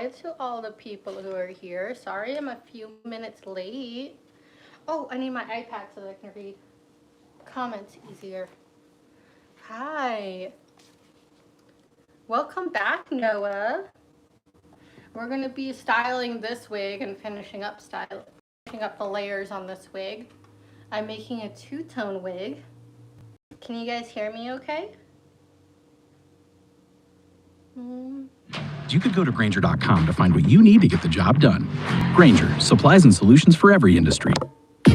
hi to all the people who are here. Sorry I'm a few minutes late. Oh, I need my iPad so that I can read comments easier. Hi. Welcome back, Noah. We're going to be styling this wig and finishing up the layers on this wig. I'm making a two-tone wig. Can you guys hear me okay? You could go to Grainger.com to find what you need to get the job done. Grainger, supplies and solutions for every industry. I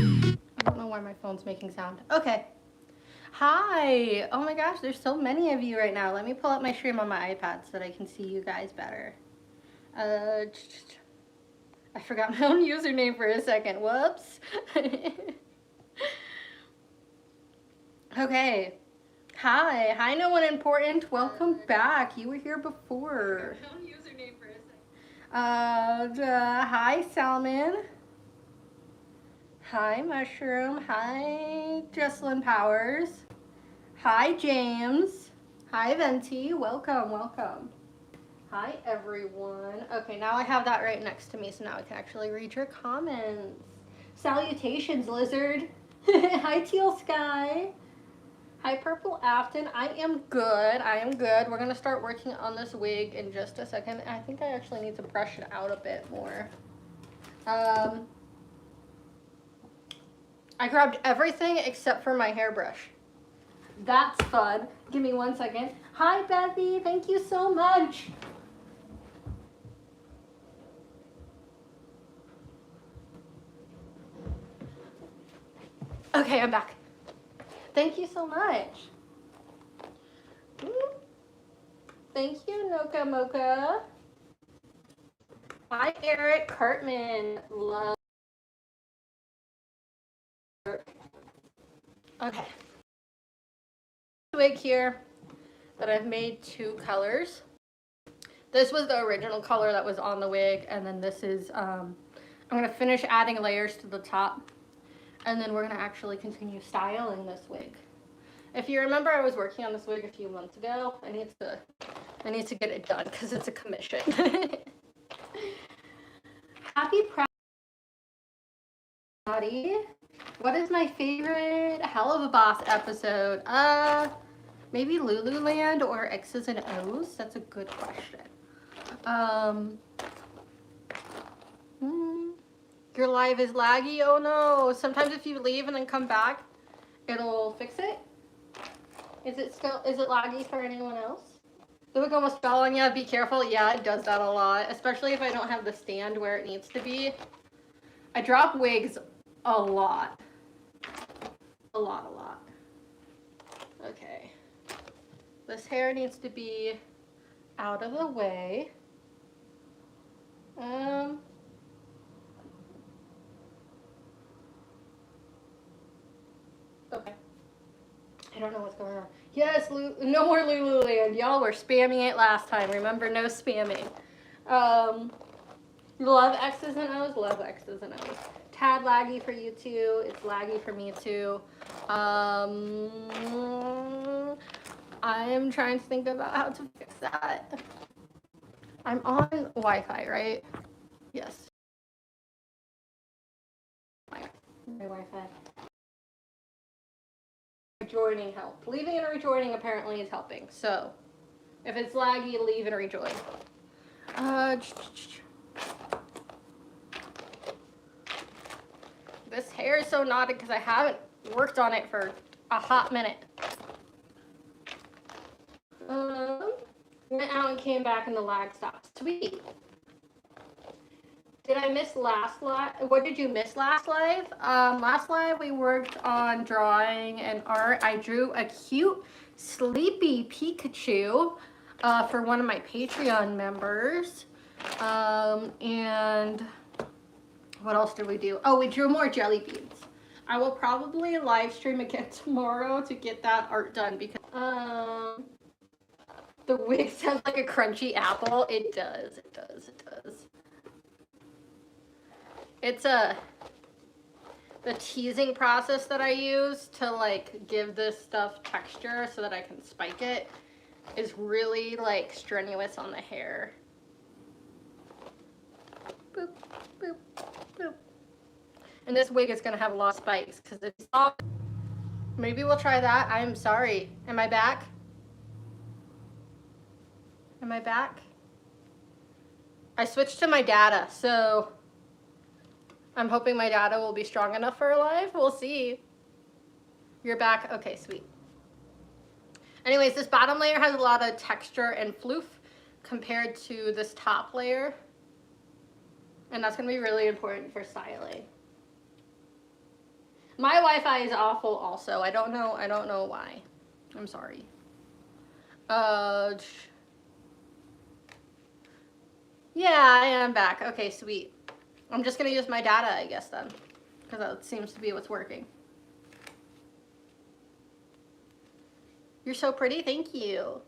don't know why my phone's making sound. Okay. Hi. Oh my gosh, there's so many of you right now. Let me pull up my stream on my iPad so that I can see you guys better. I forgot my own username for a second. Whoops. Okay. Hi, no one important. Welcome back. You were here before. My own username for a second. Hi, Salmon. Hi, Mushroom. Hi, Jesselyn Powers. Hi, James. Hi, Venti. Welcome. Hi, everyone. Okay, now I have that right next to me, so now I can actually read your comments. Salutations, Lizard. Hi, Teal Sky. Hi, Purple Afton. I am good. We're going to start working on this wig in just a second. I think I actually need to brush it out a bit more. I grabbed everything except for my hairbrush. That's fun. Give me 1 second. Hi, Bethy. Thank you so much. Okay, I'm back. Thank you so much. Thank you, Noka Mocha. Hi, Eric Cartman. Love. Okay. Wig here that I've made 2 colors. This was the original color that was on the wig, and then this is, I'm gonna finish adding layers to the top, and then we're gonna actually continue styling this wig. If you remember, I was working on this wig a few months ago. I need to get it done because it's a commission. Happy Proudy. What is my favorite Hell of a Boss episode? Maybe Lululand or X's and O's? That's a good question. Your live is laggy? Oh no. Sometimes if you leave and then come back, it'll fix it. Is it laggy for anyone else? The wig almost fell on you. Be careful. Yeah, it does that a lot, especially if I don't have the stand where it needs to be. I drop wigs a lot. A lot. Okay. This hair needs to be out of the way. Okay. I don't know what's going on. Yes, no more Lululand. Y'all were spamming it last time. Remember, no spamming. Love X's and O's. Love X's and O's. Tad laggy for you too. It's laggy for me too. I am trying to think about how to fix that. I'm on Wi-Fi, right? Yes. My Wi-Fi. Rejoining helped. Leaving and rejoining apparently is helping. So, if it's laggy, leave and rejoin. This hair is so knotted because I haven't worked on it for a hot minute. Went out and came back and the lag stopped. Sweet. Did I miss last live? What did you miss last live? Last live we worked on drawing and art. I drew a cute sleepy Pikachu for one of my Patreon members. And what else did we do? Oh, we drew more jelly beans. I will probably live stream again tomorrow to get that art done because the wig sounds like a crunchy apple. It does. It's the teasing process that I use to like give this stuff texture so that I can spike it is really like strenuous on the hair. And this wig is gonna have a lot of spikes because it's soft. Maybe we'll try that. I'm sorry. Am I back? Am I back? I switched to my data, so I'm hoping my data will be strong enough for live. We'll see. You're back? Okay, sweet. Anyways, this bottom layer has a lot of texture and floof compared to this top layer. And that's gonna be really important for styling. My Wi-Fi is awful also. I don't know why. I'm sorry. Yeah, I am back. Okay, sweet. I'm just gonna use my data, I guess, then. Because that seems to be what's working. You're so pretty, thank you.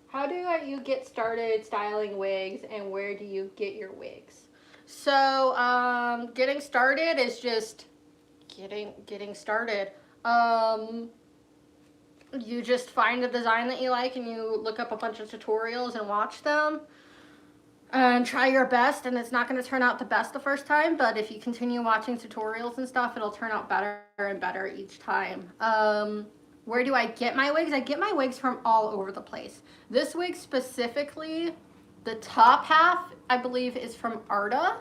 How do you get started styling wigs, and where do you get your wigs? So, getting started is just getting started. You just find a design that you like and you look up a bunch of tutorials and watch them and try your best, and it's not going to turn out the best the first time, but if you continue watching tutorials and stuff, it'll turn out better and better each time. Where do I get my wigs? I get my wigs from all over the place. This wig specifically, the top half, I believe, is from Arta,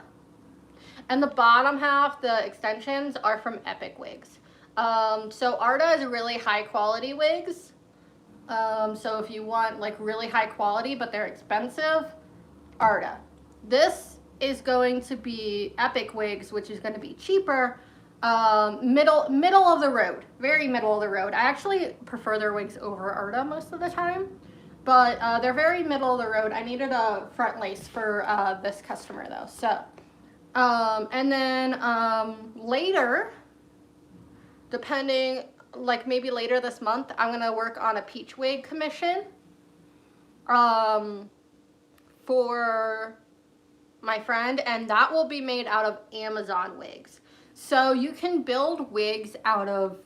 and the bottom half, the extensions, are from Epic Wigs. So Arta is really high quality wigs. So if you want like really high quality but they're expensive, Arta. This is going to be Epic Wigs, which is going to be cheaper. Middle of the road, very middle of the road. I actually prefer their wigs over Arta most of the time, but they're very middle of the road. I needed a front lace for this customer though. So, and then later, depending, like maybe later this month, I'm gonna work on a peach wig commission for my friend, and that will be made out of Amazon wigs. So you can build wigs out of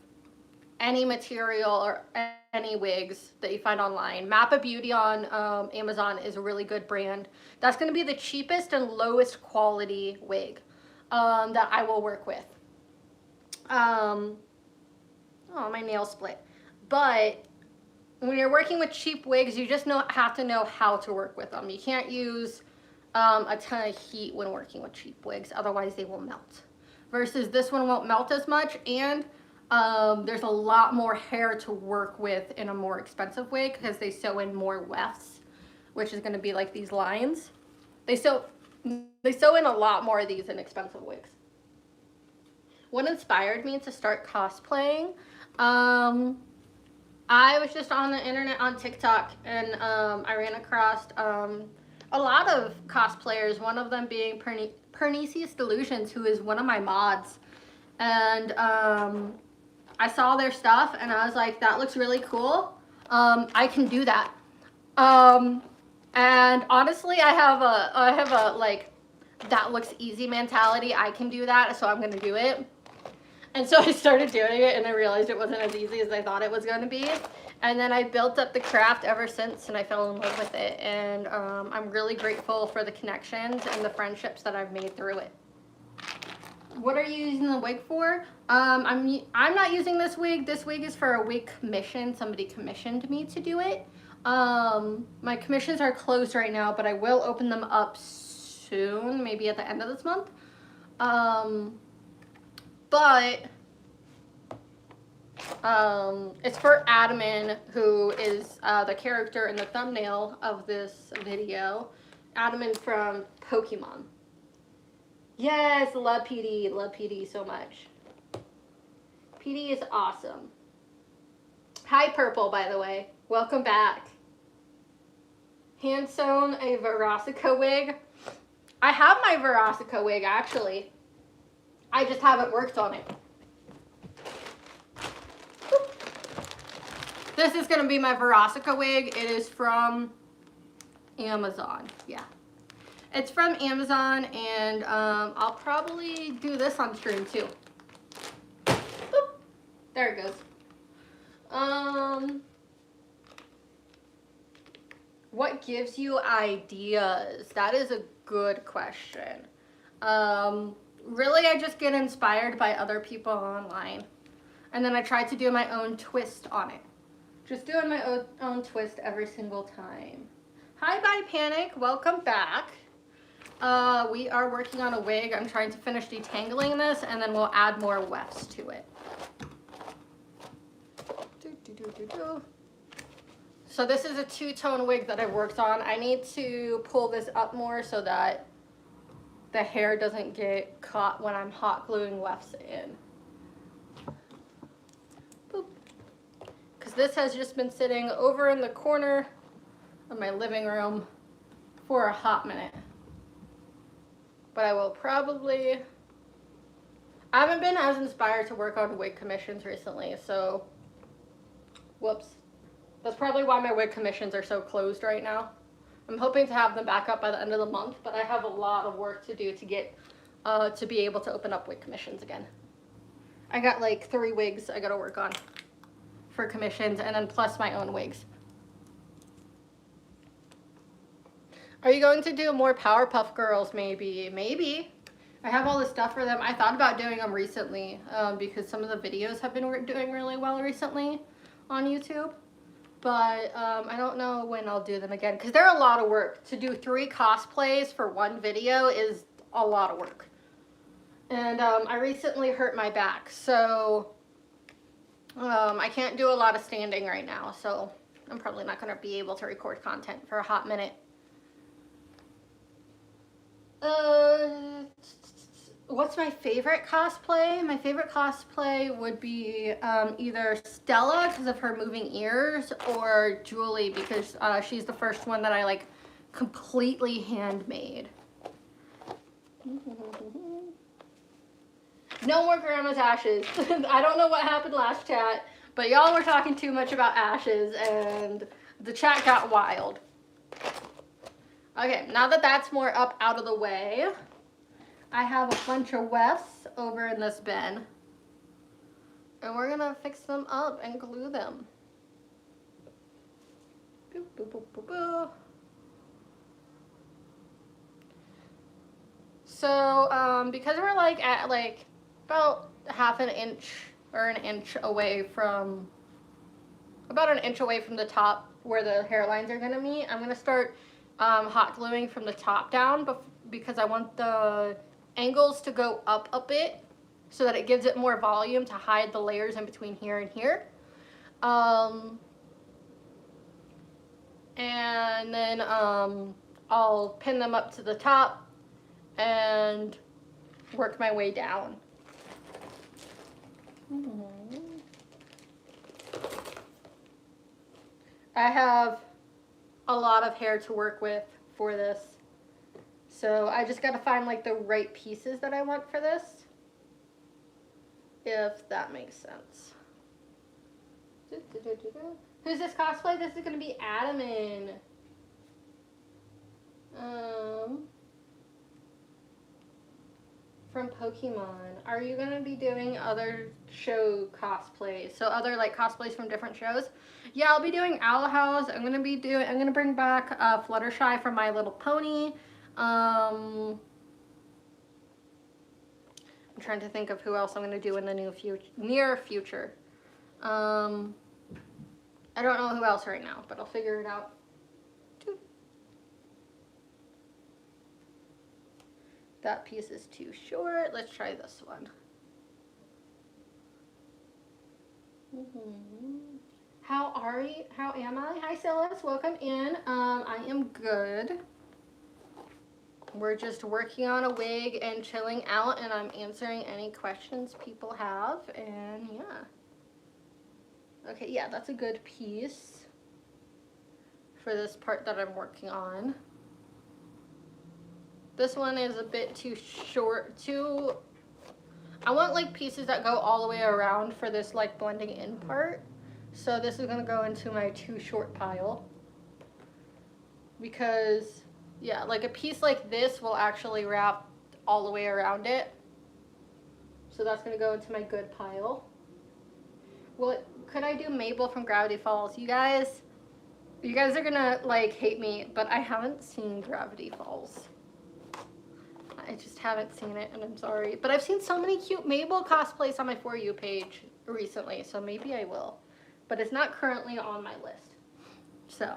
any material or any wigs that you find online. Mappa Beauty on Amazon is a really good brand. That's going to be the cheapest and lowest quality wig that I will work with. Oh, my nail split. But when you're working with cheap wigs, you just have to know how to work with them. You can't use a ton of heat when working with cheap wigs, otherwise they will melt. Versus this one won't melt as much, and there's a lot more hair to work with in a more expensive wig because they sew in more wefts, which is going to be like these lines. They sew in a lot more of these in expensive wigs. What inspired me to start cosplaying? I was just on the internet on TikTok, and I ran across a lot of cosplayers, one of them being Pernicious Delusions, who is one of my mods. And I saw their stuff and I was like, that looks really cool. I can do that. And honestly, I have a like, that looks easy mentality. I can do that, so I'm gonna do it. And so I started doing it and I realized it wasn't as easy as I thought it was going to be. And then I built up the craft ever since, and I fell in love with it. And I'm really grateful for the connections and the friendships that I've made through it. What are you using the wig for? I'm not using this wig. This wig is for a wig commission. Somebody commissioned me to do it. My commissions are closed right now, but I will open them up soon, maybe at the end of this month. But it's for Admin, who is the character in the thumbnail of this video. Admin from Pokemon. Yes, love PD. Love PD so much. PD is awesome. Hi, Purple, by the way. Welcome back. Hand sewn a Verosica wig. I have my Verosica wig, actually. I just haven't worked on it. This is going to be my Verosica wig. It is from Amazon. Yeah. It's from Amazon, and I'll probably do this on stream too. Boop. There it goes. What gives you ideas? That is a good question. Really, I just get inspired by other people online. And then I try to do my own twist on it. Just doing my own twist every single time. Hi, Bye Panic. Welcome back. We are working on a wig. I'm trying to finish detangling this, and then we'll add more wefts to it. So this is a two-tone wig that I've worked on. I need to pull this up more so that the hair doesn't get caught when I'm hot gluing wefts in. Because this has just been sitting over in the corner of my living room for a hot minute. But I will probably... I haven't been as inspired to work on wig commissions recently, so... Whoops. That's probably why my wig commissions are so closed right now. I'm hoping to have them back up by the end of the month, but I have a lot of work to do to get to be able to open up wig commissions again. I got like 3 wigs I gotta work on for commissions, and then plus my own wigs. Are you going to do more Powerpuff Girls? Maybe. Maybe. I have all this stuff for them. I thought about doing them recently because some of the videos have been doing really well recently on YouTube. But I don't know when I'll do them again because they're a lot of work. To do 3 cosplays for 1 video is a lot of work. And I recently hurt my back, so I can't do a lot of standing right now. So I'm probably not going to be able to record content for a hot minute. What's my favorite cosplay? My favorite cosplay would be either Stella because of her moving ears, or Julie because she's the first one that I like completely handmade. No more grandma's ashes. I don't know what happened last chat, but y'all were talking too much about ashes and the chat got wild. Okay, now that that's more up out of the way, I have a bunch of wefts over in this bin. And we're gonna fix them up and glue them. Boop, boop, boop, boop, boop. So, because we're like at like about half an inch or an inch away from, about an inch away from the top where the hairlines are gonna meet, I'm gonna start hot gluing from the top down because I want the angles to go up a bit so that it gives it more volume to hide the layers in between here and here. And then I'll pin them up to the top and work my way down. I have a lot of hair to work with for this. So I just gotta find like the right pieces that I want for this, if that makes sense. Who's this cosplay? This is gonna be Adamin. From Pokemon. Are you gonna be doing other show cosplays? So other like cosplays from different shows? Yeah, I'll be doing Owl House. I'm gonna bring back Fluttershy from My Little Pony. I'm trying to think of who else I'm gonna do in the near future. I don't know who else right now, but I'll figure it out. That piece is too short. Let's try this one. How are you? How am I? Hi, Silas. Welcome in. I am good. We're just working on a wig and chilling out, and I'm answering any questions people have, and yeah. Okay, yeah, that's a good piece for this part that I'm working on. This one is a bit too short, I want like pieces that go all the way around for this like blending in part. So this is gonna go into my too short pile. Because, yeah, like a piece like this will actually wrap all the way around it. So that's gonna go into my good pile. Well, could I do Mabel from Gravity Falls? You guys are gonna like hate me, but I haven't seen Gravity Falls. I I just haven't seen it, and I'm sorry. But I've seen so many cute Mabel cosplays on my For You page recently, so maybe I will. But it's not currently on my list. So.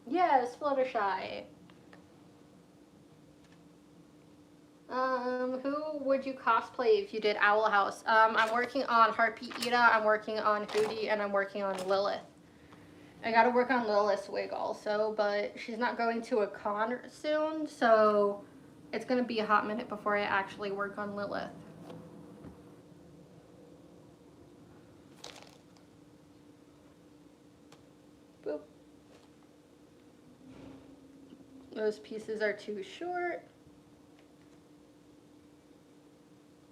Yes, Fluttershy. Who would you cosplay if you did Owl House? I'm working on Harpy Ida, I'm working on Hootie, and I'm working on Lilith. I gotta work on Lilith's wig also, but she's not going to a con soon, so it's gonna be a hot minute before I actually work on Lilith. Boop. Those pieces are too short.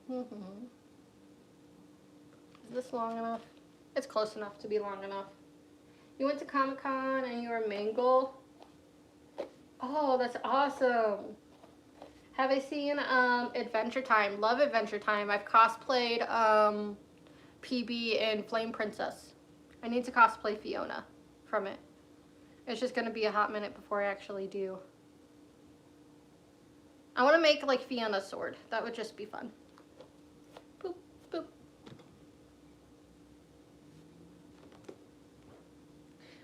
Is this long enough? It's close enough to be long enough. You went to Comic-Con and you were Mangle? Oh, that's awesome. Have I seen Adventure Time? Love Adventure Time. I've cosplayed PB in Flame Princess. I need to cosplay Fiona from it. It's just going to be a hot minute before I actually do. I want to make like Fiona's sword. That would just be fun. Boop, boop.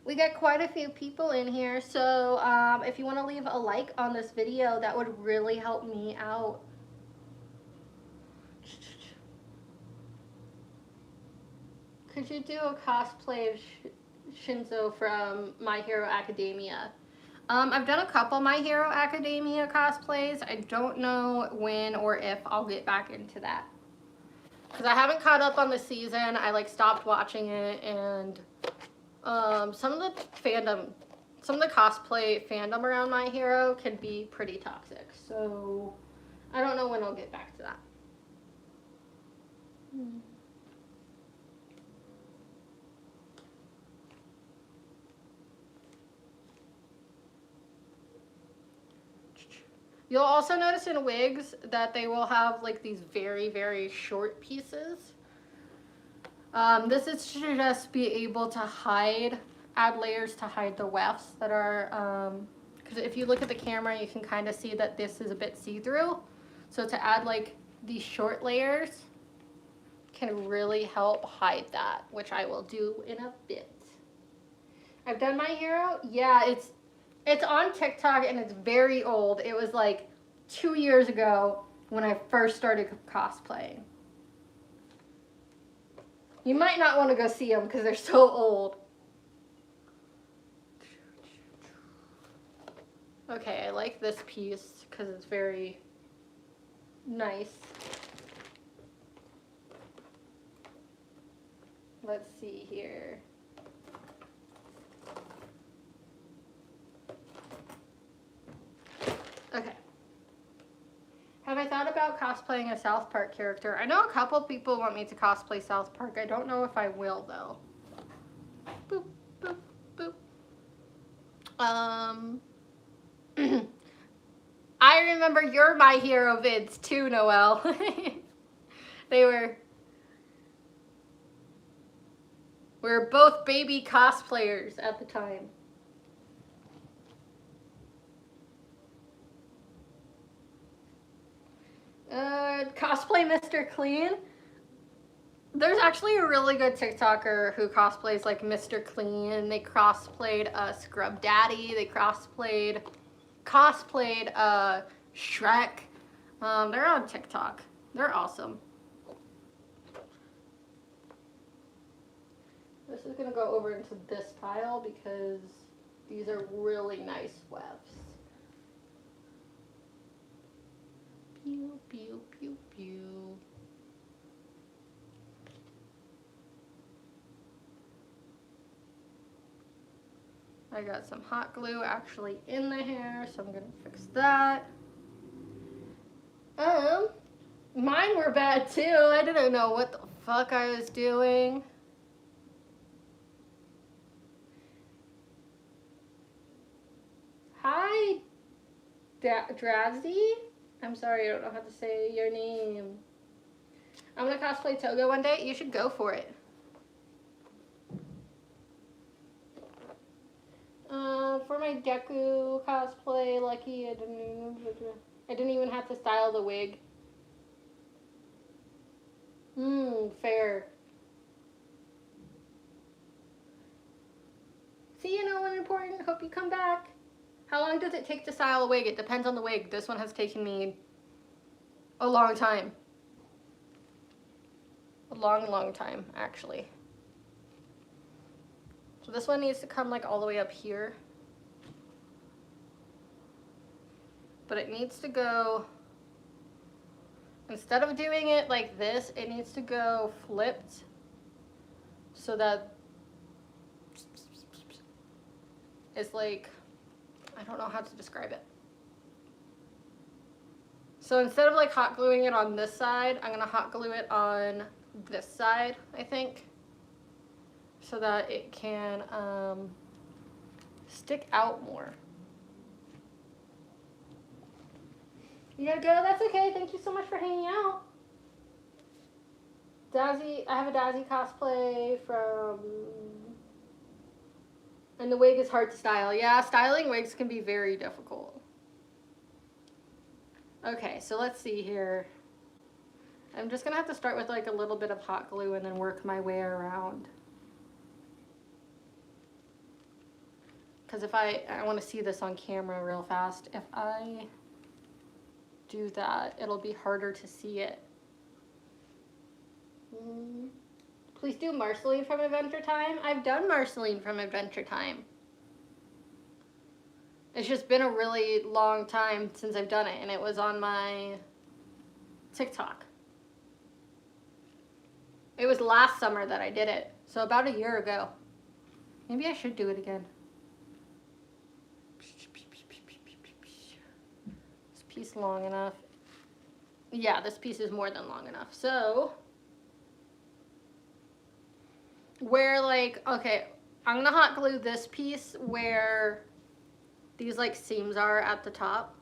We got quite a few people in here, so if you want to leave a like on this video, that would really help me out. Could you do a cosplay of Shinzo from My Hero Academia? I've done a couple My Hero Academia cosplays. I don't know when or if I'll get back into that. Because I haven't caught up on the season. I like stopped watching it, and some of the cosplay fandom around My Hero can be pretty toxic. So I don't know when I'll get back to that. You'll also notice in wigs that they will have like these very, very short pieces. This is to just be able to add layers to hide the wefts that are, because if you look at the camera, you can kind of see that this is a bit see-through. So to add like these short layers can really help hide that, which I will do in a bit. I've done My Hero. Yeah, it's on TikTok and it's very old. It was like 2 years ago when I first started cosplaying. You might not want to go see them because they're so old. Okay, I like this piece because it's very nice. Let's see here. Okay. Have I thought about cosplaying a South Park character? I know a couple people want me to cosplay South Park. I don't know if I will, though. Boop, boop, boop. I remember your My Hero vids, too, Noelle. We were both baby cosplayers at the time. Cosplay Mr. Clean. There's actually a really good TikToker who cosplays like Mr. Clean. They cosplayed Scrub Daddy. They cosplayed Shrek. They're on TikTok. They're awesome. This is gonna go over into this pile because these are really nice wefts. Pew, pew, pew, pew. I got some hot glue actually in the hair, so I'm gonna fix that. Mine were bad too. I didn't know what the fuck I was doing. Hi, Drazzy? I'm sorry, I don't know how to say your name. I'm gonna cosplay Toga one day. You should go for it. For my Deku cosplay. Lucky I didn't even have to style the wig. Fair. See you, no one important. Hope you come back. How long does it take to style a wig? It depends on the wig. This one has taken me a long time. A long time, actually. So this one needs to come like all the way up here. But it needs to go, instead of doing it like this, it needs to go flipped so that it's like, I don't know how to describe it. So instead of like hot gluing it on this side, I'm gonna hot glue it on this side, I think, so that it can stick out more. You gotta go? That's okay. Thank you so much for hanging out. Dazzy, I have a Dazzy cosplay from... And the wig is hard to style. Yeah, styling wigs can be very difficult. Okay, so let's see here. I'm just gonna have to start with like a little bit of hot glue and then work my way around. Because if I want to see this on camera real fast, if I do that, it'll be harder to see it. Please do Marceline from Adventure Time. I've done Marceline from Adventure Time. It's just been a really long time since I've done it, and it was on my TikTok. It was last summer that I did it, so about a year ago. Maybe I should do it again. This piece long enough. Yeah, this piece is more than long enough. So, where like, okay, I'm gonna hot glue this piece where these like seams are at the top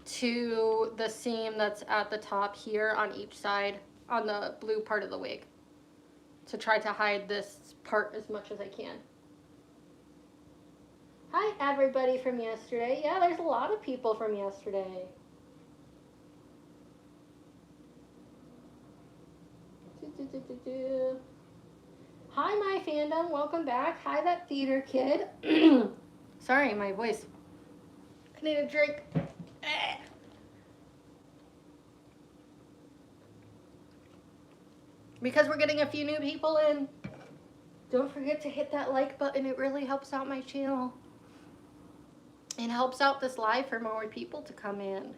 to the seam that's at the top here on each side on the blue part of the wig to try to hide this part as much as I can. Hi everybody from yesterday. Yeah, there's a lot of people from yesterday. Hi my fandom, welcome back. Hi that theater kid. Sorry, my voice. I need a drink. Because we're getting a few new people in. Don't forget to hit that like button. It really helps out my channel. And helps out this live for more people to come in.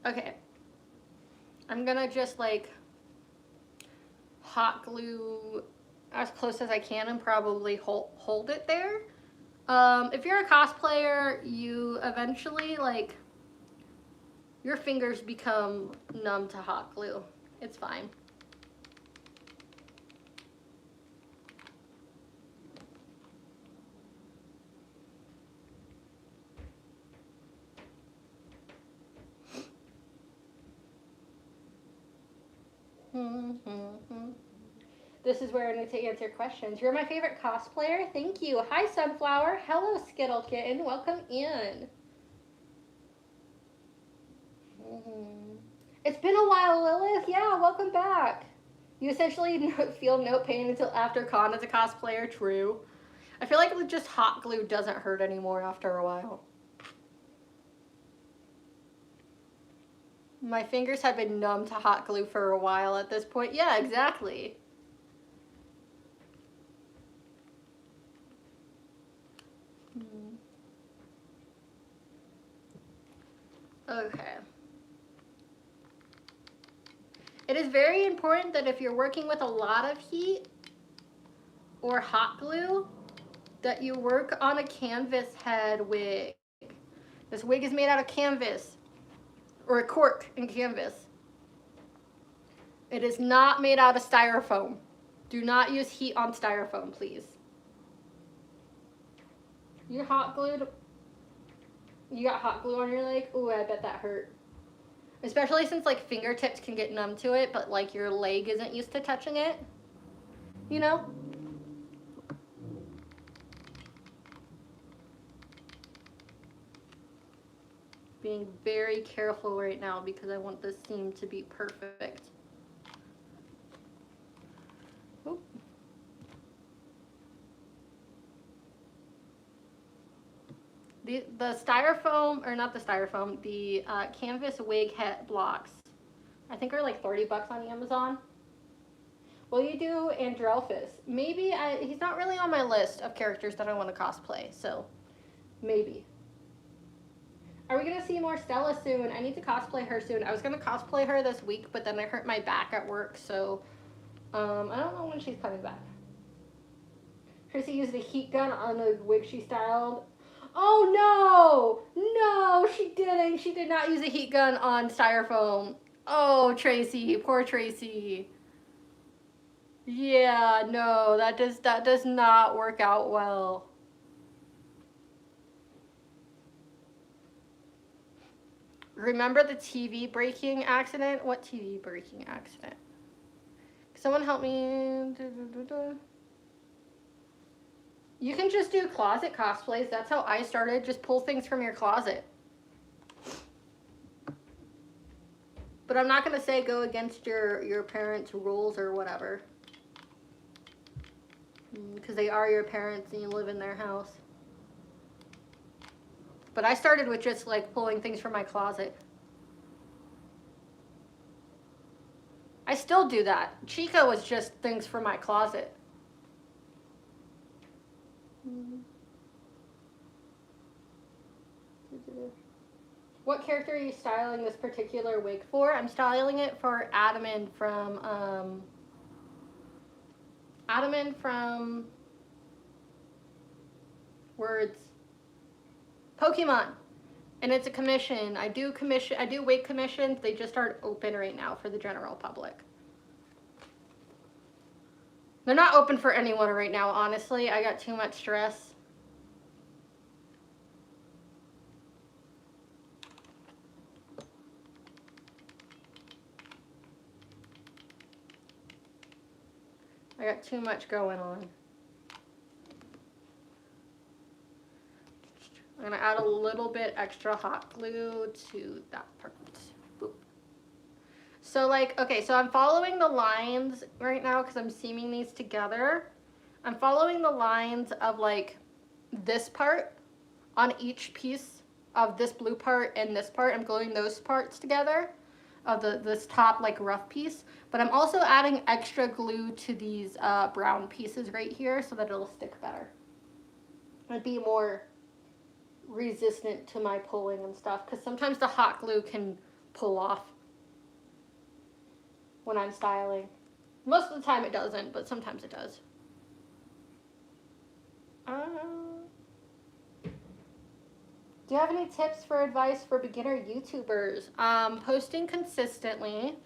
Okay. I'm gonna just like hot glue as close as I can and probably hold it there. If you're a cosplayer, you eventually like your fingers become numb to hot glue. It's fine. This is where I need to answer questions. You're my favorite cosplayer. Thank you. Hi, Sunflower. Hello, Skittle Kitten. Welcome in. It's been a while, Lilith. Yeah, welcome back. You essentially feel no pain until after con as a cosplayer. True. I feel like just hot glue doesn't hurt anymore after a while. My fingers have been numb to hot glue for a while at this point. Yeah, exactly. Okay. It is very important that if you're working with a lot of heat or hot glue, that you work on a canvas head wig. This wig is made out of canvas, or a cork and canvas. It is not made out of styrofoam. Do not use heat on styrofoam, please. You're hot glued. You got hot glue on your leg? Ooh, I bet that hurt. Especially since like fingertips can get numb to it, but like your leg isn't used to touching it. You know? Being very careful right now because I want this seam to be perfect. Oop. The styrofoam, or not the styrofoam, the canvas wig head blocks, I think are like 30 bucks on Amazon. Will you do Andrelphus? Maybe. He's not really on my list of characters that I want to cosplay, so maybe. Are we gonna see more Stella soon? I need to cosplay her soon. I was gonna cosplay her this week, but then I hurt my back at work, so I don't know when she's coming back. Chrissy used a heat gun on the wig she styled. Oh no! No, she didn't. She did not use a heat gun on styrofoam. Oh, Tracy, poor Tracy. Yeah, no, that does not work out well. Remember the TV breaking accident? What TV breaking accident? Someone help me. You can just do closet cosplays. That's how I started. Just pull things from your closet. But I'm not going to say go against your parents' rules or whatever. Because they are your parents and you live in their house. But I started with just like pulling things from my closet. I still do that. Chica was just things from my closet. What character are you styling this particular wig for? I'm styling it for Adamant from Words. Pokemon. And it's a commission. I do wig commissions. They just aren't open right now for the general public. They're not open for anyone right now, honestly. I got too much stress. I got too much going on. I'm gonna add a little bit extra hot glue to that part. Boop. So like, okay, so I'm following the lines right now because I'm seaming these together. I'm following the lines of like this part on each piece of this blue part and this part. I'm gluing those parts together of this top like rough piece, but I'm also adding extra glue to these brown pieces right here so that it'll stick better. It'd be more resistant to my pulling and stuff because sometimes the hot glue can pull off when I'm styling. Most of the time it doesn't, but sometimes it does. Do you have any tips for advice for beginner YouTubers? Posting consistently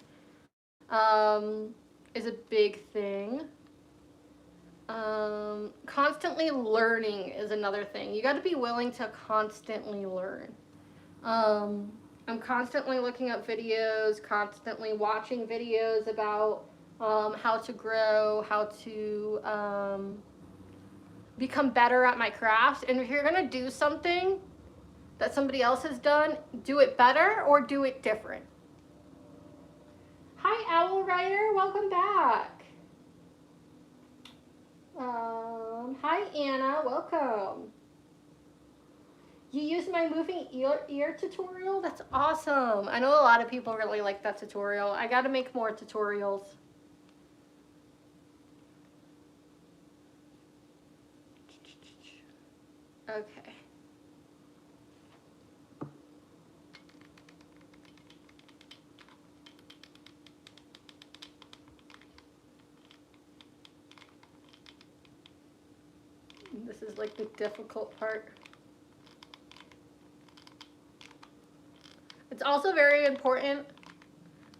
is a big thing. Constantly learning is another thing. You got to be willing to constantly learn. I'm constantly looking up videos, constantly watching videos about how to grow, how to become better at my craft. And if you're gonna do something that somebody else has done, do it better or do it different. Hi, Owl Rider, welcome back. Hi, Anna, welcome. You used my moving ear tutorial? That's awesome. I know a lot of people really like that tutorial. I gotta make more tutorials. Okay. This is like the difficult part. It's also very important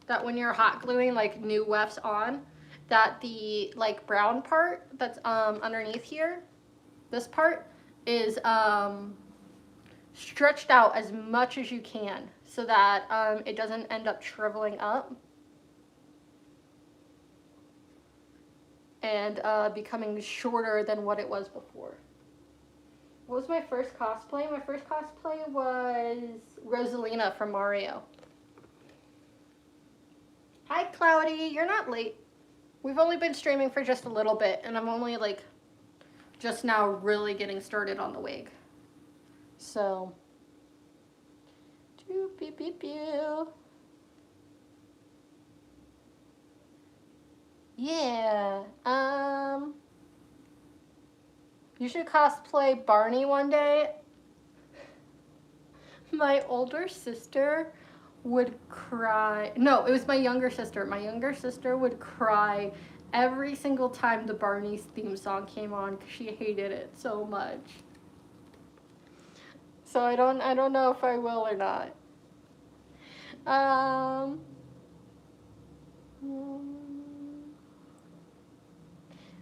that when you're hot gluing like new wefts on, that the like brown part that's underneath here, this part is stretched out as much as you can so that it doesn't end up shriveling up and becoming shorter than what it was before. What was my first cosplay? My first cosplay was Rosalina from Mario. Hi, Cloudy. You're not late. We've only been streaming for just a little bit, and I'm only like just now really getting started on the wig. So, beep beep beep. Yeah. You should cosplay Barney one day. My older sister would cry. No, it was my younger sister. My younger sister would cry every single time the Barney's theme song came on because she hated it so much. So I don't know if I will or not.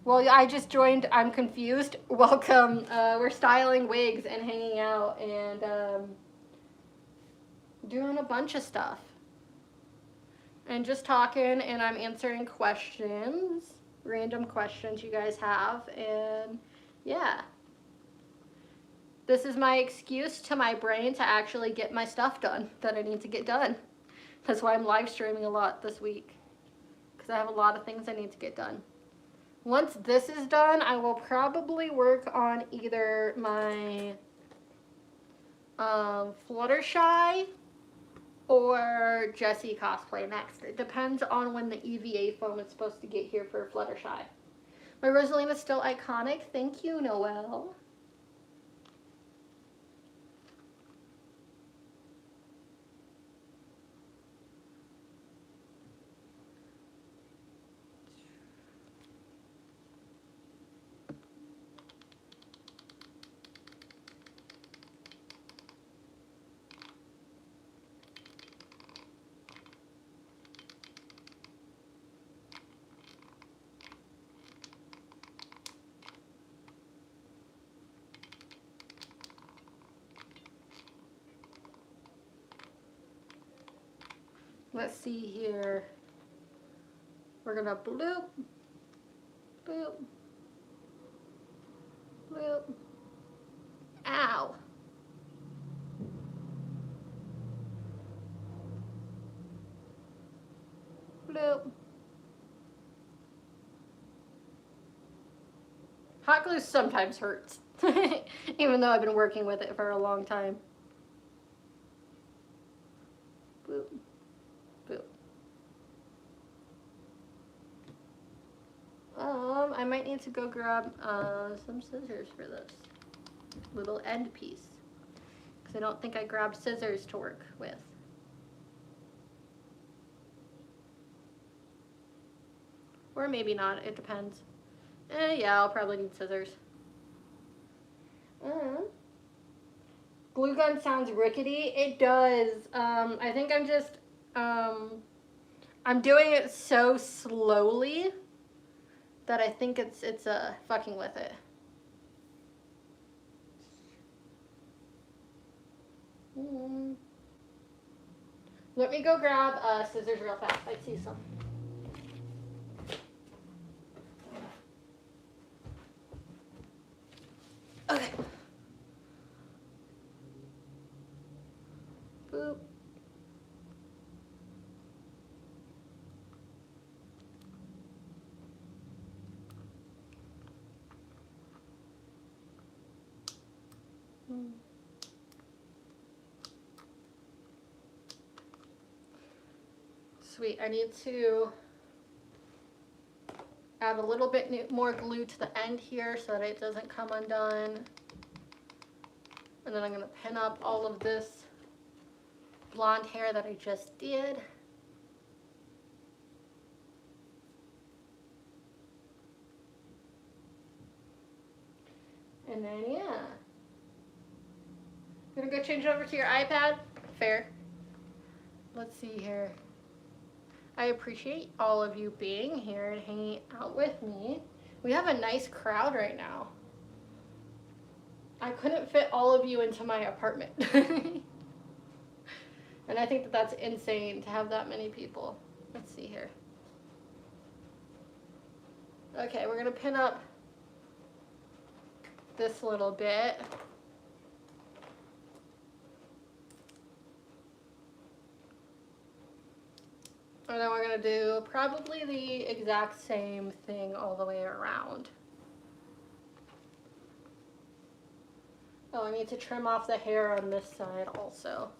Well, I just joined. I'm confused. Welcome. We're styling wigs and hanging out and doing a bunch of stuff. And just talking, and I'm answering questions, random questions you guys have, and yeah. This is my excuse to my brain to actually get my stuff done that I need to get done. That's why I'm live streaming a lot this week, because I have a lot of things I need to get done. Once this is done, I will probably work on either my Fluttershy or Jessie cosplay next. It depends on when the EVA foam is supposed to get here for Fluttershy. My Rosalina's still iconic. Thank you, Noelle. Let's see here. We're gonna bloop, bloop, bloop. Ow. Bloop. Hot glue sometimes hurts, even though I've been working with it for a long time. Boop, boop. I might need to go grab some scissors for this little end piece, because I don't think I grabbed scissors to work with. Or maybe not, it depends. Yeah, I'll probably need scissors. Glue gun sounds rickety. It does. I think I'm just, I'm doing it so slowly that I think it's fucking with it. Let me go grab scissors real fast. I see some. Okay. Boop. Sweet, I need to add a little bit more glue to the end here so that it doesn't come undone. And then I'm gonna pin up all of this blonde hair that I just did. And then, yeah. I'm gonna go change it over to your iPad. Fair. Let's see here. I appreciate all of you being here and hanging out with me. We have a nice crowd right now. I couldn't fit all of you into my apartment. And I think that that's insane to have that many people. Let's see here. Okay, we're gonna pin up this little bit. And then we're gonna do probably the exact same thing all the way around. Oh, I need to trim off the hair on this side also.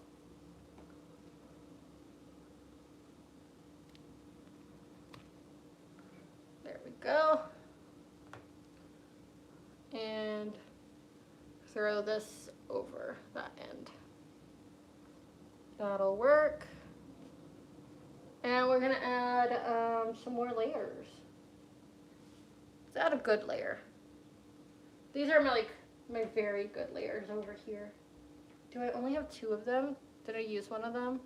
There we go. And throw this over that end. That'll work. And we're gonna add some more layers. Let's add a good layer. These are my very good layers over here. Do I only have 2 of them? Did I use one of them?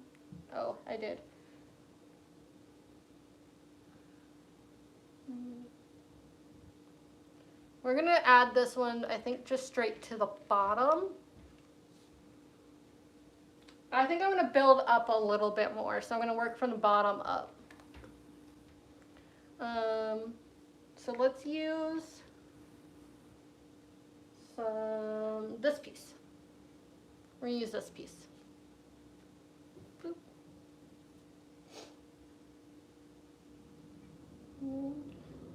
Oh, I did. We're gonna add this one, I think, just straight to the bottom. I think I'm gonna build up a little bit more, so I'm gonna work from the bottom up. So let's use this piece. We're gonna use this piece. Boop.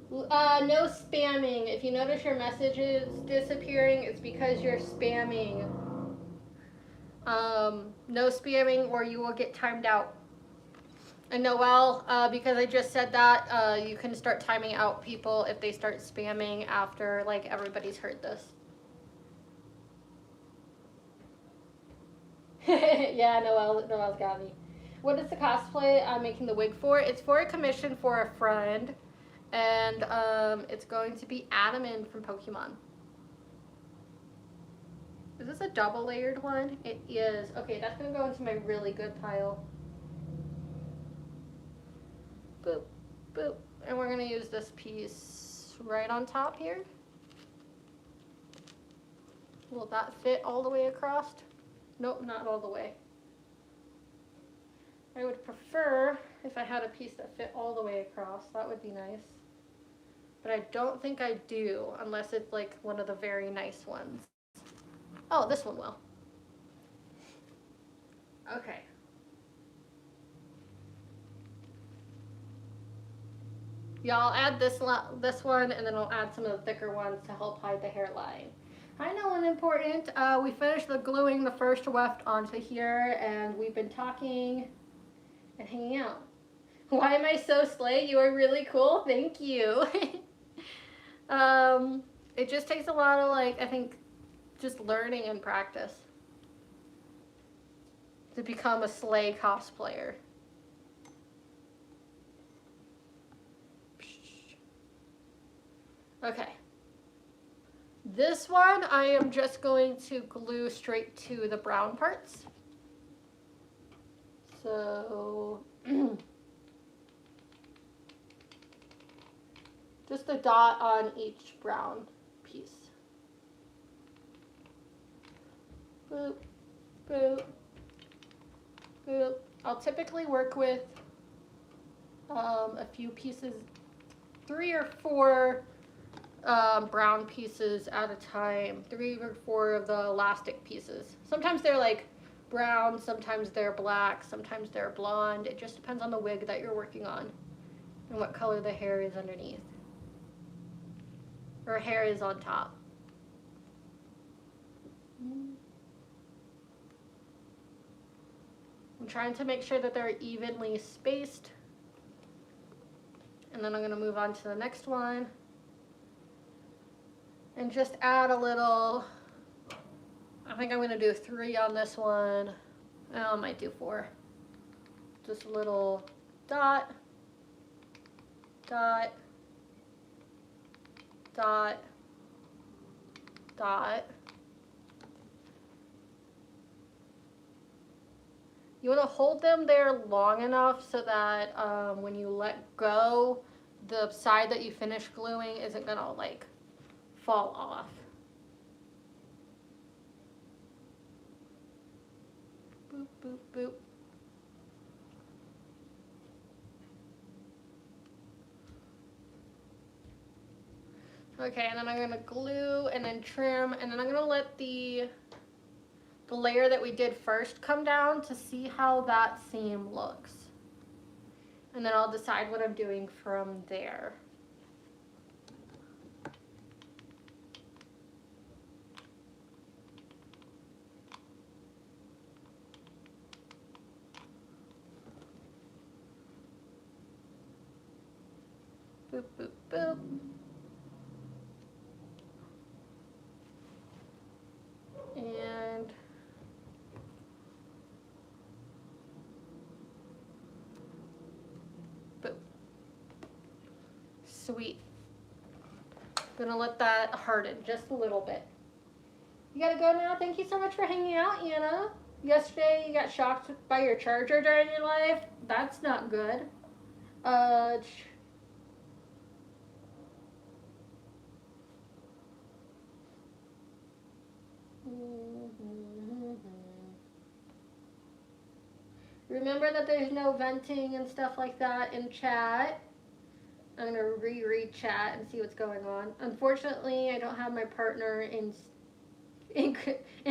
No spamming. If you notice your message is disappearing, it's because you're spamming. No spamming or you will get timed out. And Noelle, because I just said that, you can start timing out people if they start spamming after like everybody's heard this. Yeah, Noelle's got me. What is the cosplay I'm making the wig for? It's for a commission for a friend. And it's going to be Adaman from Pokemon. Is this a double layered one? It is. Okay, that's gonna go into my really good pile. Boop, boop. And we're gonna use this piece right on top here. Will that fit all the way across? Nope, not all the way. I would prefer if I had a piece that fit all the way across. That would be nice. But I don't think I do, unless it's like one of the very nice ones. Oh, this one will. Okay. Yeah, I'll add this one, and then I'll add some of the thicker ones to help hide the hairline. I know an important. We finished the gluing the first weft onto here, and we've been talking and hanging out. Why am I so slay? You are really cool. Thank you. It just takes a lot of I think just learning and practice to become a slay cosplayer. Okay. This one I am just going to glue straight to the brown parts. So just a dot on each brown piece. Boop, boop, boop. I'll typically work with a few pieces, 3 or 4 brown pieces at a time, 3 or 4 of the elastic pieces. Sometimes they're like brown, sometimes they're black, sometimes they're blonde. It just depends on the wig that you're working on and what color the hair is underneath. Or hair is on top. I'm trying to make sure that they're evenly spaced. And then I'm going to move on to the next one. And just add a little, I think I'm going to do 3 on this one. I might do 4. Just a little dot, dot, dot, dot. You want to hold them there long enough so that when you let go, the side that you finish gluing isn't going to like fall off. Boop, boop, boop. Okay, and then I'm going to glue and then trim, and then I'm going to let the layer that we did first come down to see how that seam looks. And then I'll decide what I'm doing from there. Boop, boop, boop. And boop. Sweet. Gonna let that harden just a little bit. You gotta go now. Thank you so much for hanging out, Anna. Yesterday you got shocked by your charger during your life. That's not good. Remember that there's no venting and stuff like that in chat. I'm gonna reread chat and see what's going on. Unfortunately, I don't have my partner in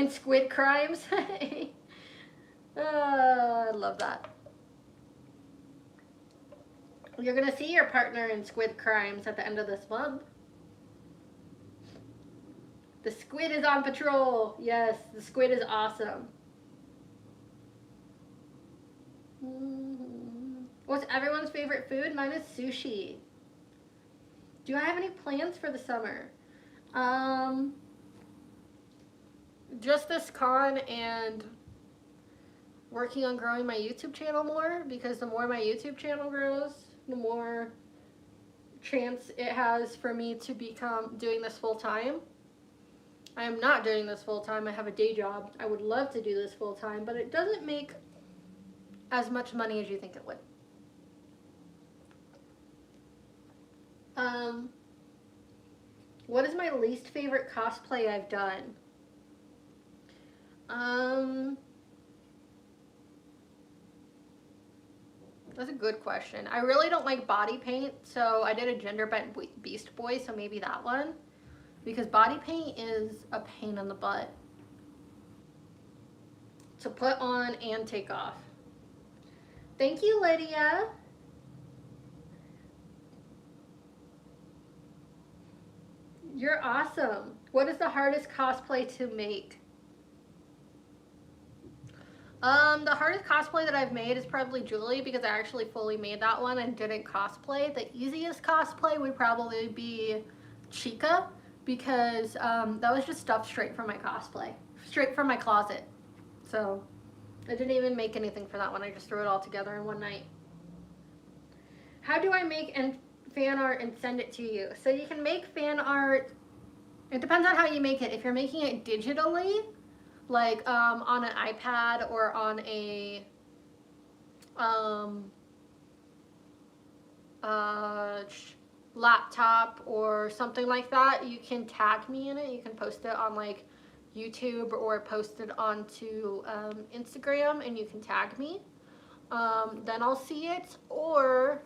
Squid Crimes. I love that. You're gonna see your partner in Squid Crimes at the end of this month. The squid is on patrol. Yes, the squid is awesome. What's everyone's favorite food? Mine is sushi. Do I have any plans for the summer? Just this con and working on growing my YouTube channel more, because the more my YouTube channel grows, the more chance it has for me to become doing this full time. I am not doing this full time. I have a day job. I would love to do this full time, but it doesn't make as much money as you think it would. What is my least favorite cosplay I've done? That's a good question. I really don't like body paint, so I did a gender bent Beast Boy, so maybe that one. Because body paint is a pain in the butt to put on and take off. Thank you, Lydia. You're awesome. What is the hardest cosplay to make? The hardest cosplay that I've made is probably Julie, because I actually fully made that one and didn't cosplay. The easiest cosplay would probably be Chica, because that was just stuff straight from my cosplay, straight from my closet. So I didn't even make anything for that one. I just threw it all together in one night. How do I make fan art and send it to you? So you can make fan art. It depends on how you make it. If you're making it digitally, like on an iPad or on a laptop or something like that, you can tag me in it. You can post it on like YouTube or post it onto Instagram, and you can tag me. Then I'll see it. Or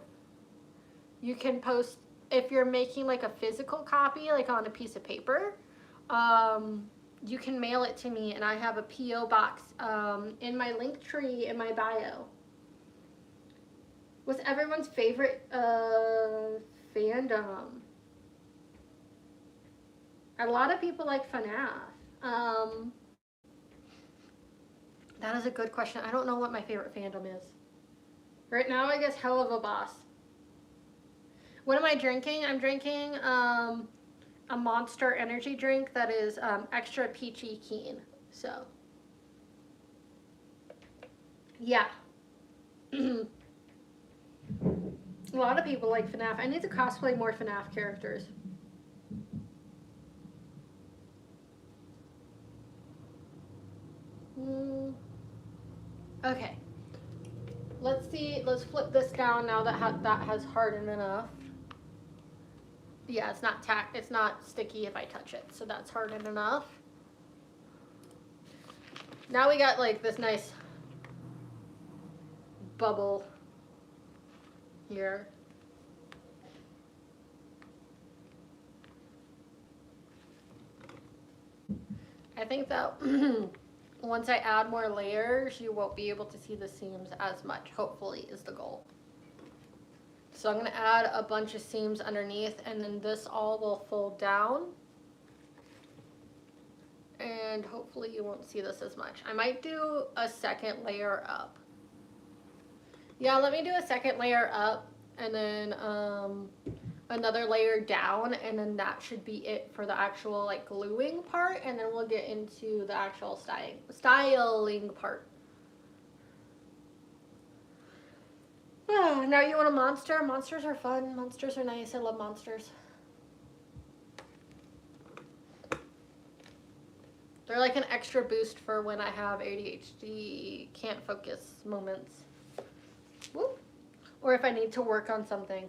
you can post, if you're making like a physical copy, like on a piece of paper, you can mail it to me, and I have a P.O. box in my link tree in my bio. What's everyone's favorite fandom? A lot of people like FNAF. That is a good question. I don't know what my favorite fandom is. Right now, I guess Hell of a Boss. What am I drinking? I'm drinking a Monster energy drink that is extra peachy keen. So, yeah. A lot of people like FNAF. I need to cosplay more FNAF characters. Okay. Let's see. Let's flip this down now that that has hardened enough. Yeah, it's not sticky if I touch it, so that's hardened enough. Now we got like this nice bubble here. I think that once I add more layers, you won't be able to see the seams as much, hopefully, is the goal. So I'm going to add a bunch of seams underneath, and then this all will fold down. And hopefully you won't see this as much. I might do a second layer up. Yeah, let me do a second layer up, and then another layer down, and then that should be it for the actual like gluing part, and then we'll get into the actual styling part. Now you want a monster? Monsters are fun. Monsters are nice. I love monsters. They're like an extra boost for when I have ADHD, can't focus moments. Whoop. Or if I need to work on something.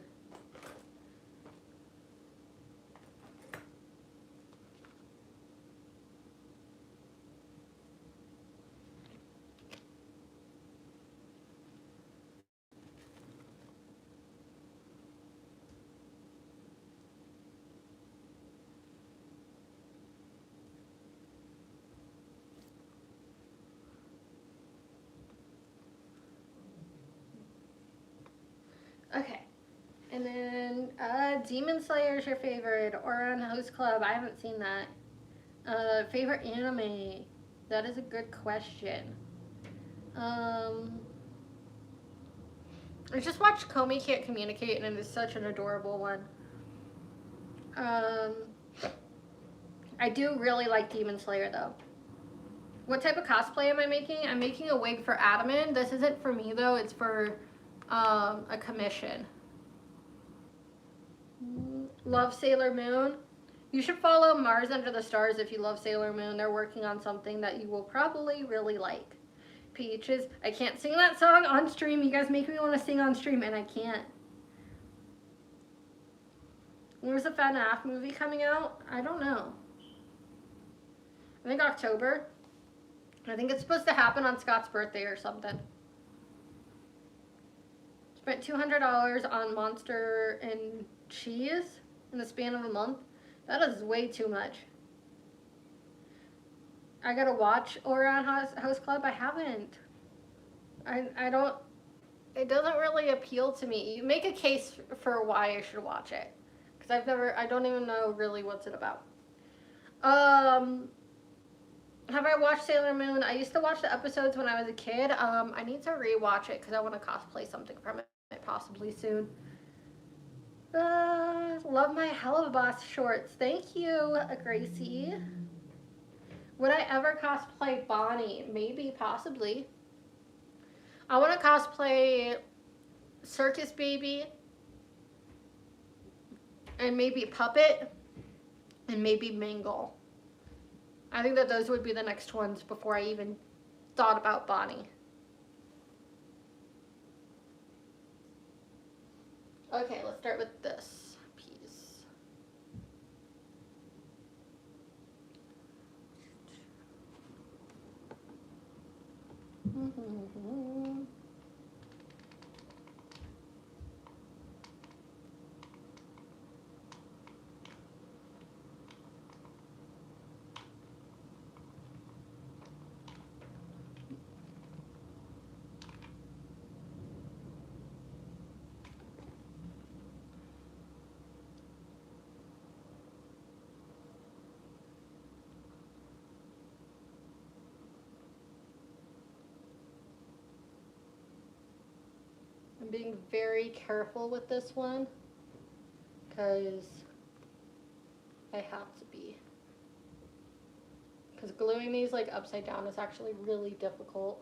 Okay. And then Demon Slayer is your favorite, or on Host Club. I haven't seen that. Favorite anime? That is a good question. I just watched Komi Can't Communicate, and it is such an adorable one. I do really like Demon Slayer, though. What type of cosplay am I making? I'm making a wig for Adaman. This isn't for me, though. It's for a commission. Love Sailor Moon. You should follow Mars Under the Stars if you love Sailor Moon. They're working on something that you will probably really like. Peaches. I can't sing that song on stream. You guys make me want to sing on stream, and I can't. Where's the FNAF movie coming out? I don't know. I think October. I think it's supposed to happen on Scott's birthday or something. Spent $200 on Monster and cheese in the span of a month. That is way too much. I gotta watch Orion Host Club. I haven't. I don't. It doesn't really appeal to me. You make a case for why I should watch it, because I don't even know really what's it about. Have I watched Sailor Moon? I used to watch the episodes when I was a kid. I need to rewatch it because I want to cosplay something from it possibly soon. Love my Hello Boss shorts. Thank you, Gracie. Would I ever cosplay Bonnie? Maybe, possibly. I want to cosplay Circus Baby, and maybe Puppet, and maybe Mangle. I think that those would be the next ones before I even thought about Bonnie. Okay, let's start with this piece. I'm being very careful with this one because I have to be. Because gluing these like upside down is actually really difficult.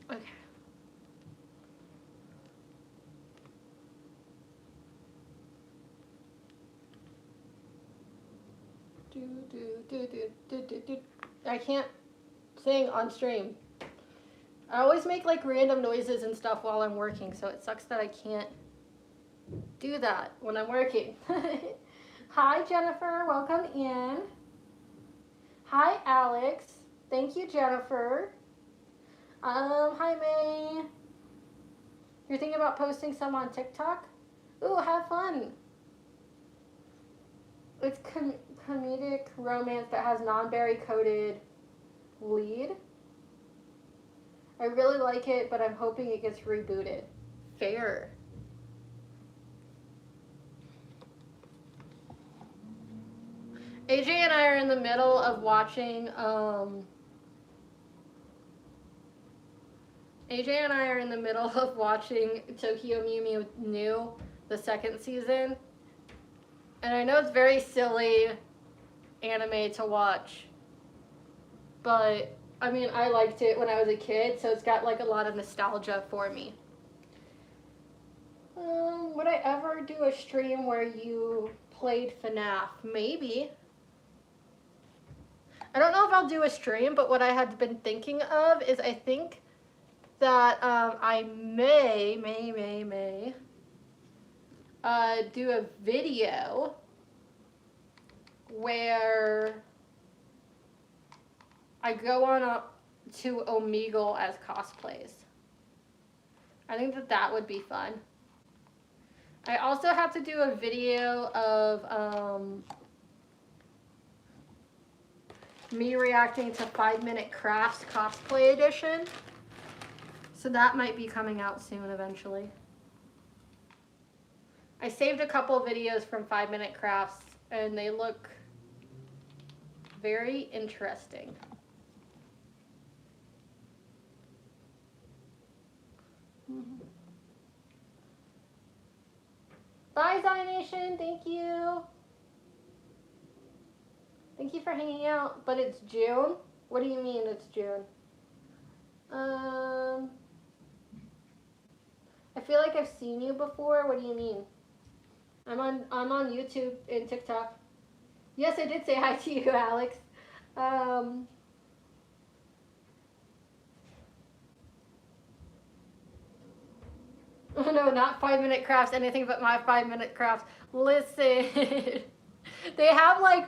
Okay. I can't sing on stream. I always make like random noises and stuff while I'm working, so it sucks that I can't do that when I'm working. Hi Jennifer, welcome in. Hi Alex. Thank you, Jennifer. Hi May. You're thinking about posting some on TikTok? Ooh, have fun. It's comedic romance that has non-berry coated lead. I really like it, but I'm hoping it gets rebooted. Fair. AJ and I are in the middle of watching Tokyo Mew Mew New, the second season. And I know it's very silly anime to watch, but I mean, I liked it when I was a kid, so it's got like a lot of nostalgia for me. Would I ever do a stream where you played FNAF? Maybe. I don't know if I'll do a stream, but what I had been thinking of is I think that I may do a video where I go on to Omegle as cosplays. I think that would be fun. I also have to do a video of me reacting to 5 Minute Crafts Cosplay Edition. So that might be coming out soon eventually. I saved a couple videos from 5 Minute Crafts and they look very interesting. Bye, Zion Nation. Thank you. Thank you for hanging out. But it's June? What do you mean it's June? I feel like I've seen you before. What do you mean? I'm on YouTube and TikTok. Yes, I did say hi to you, Alex. Oh no, not 5 Minute Crafts, anything but my 5 Minute Crafts. Listen, they have like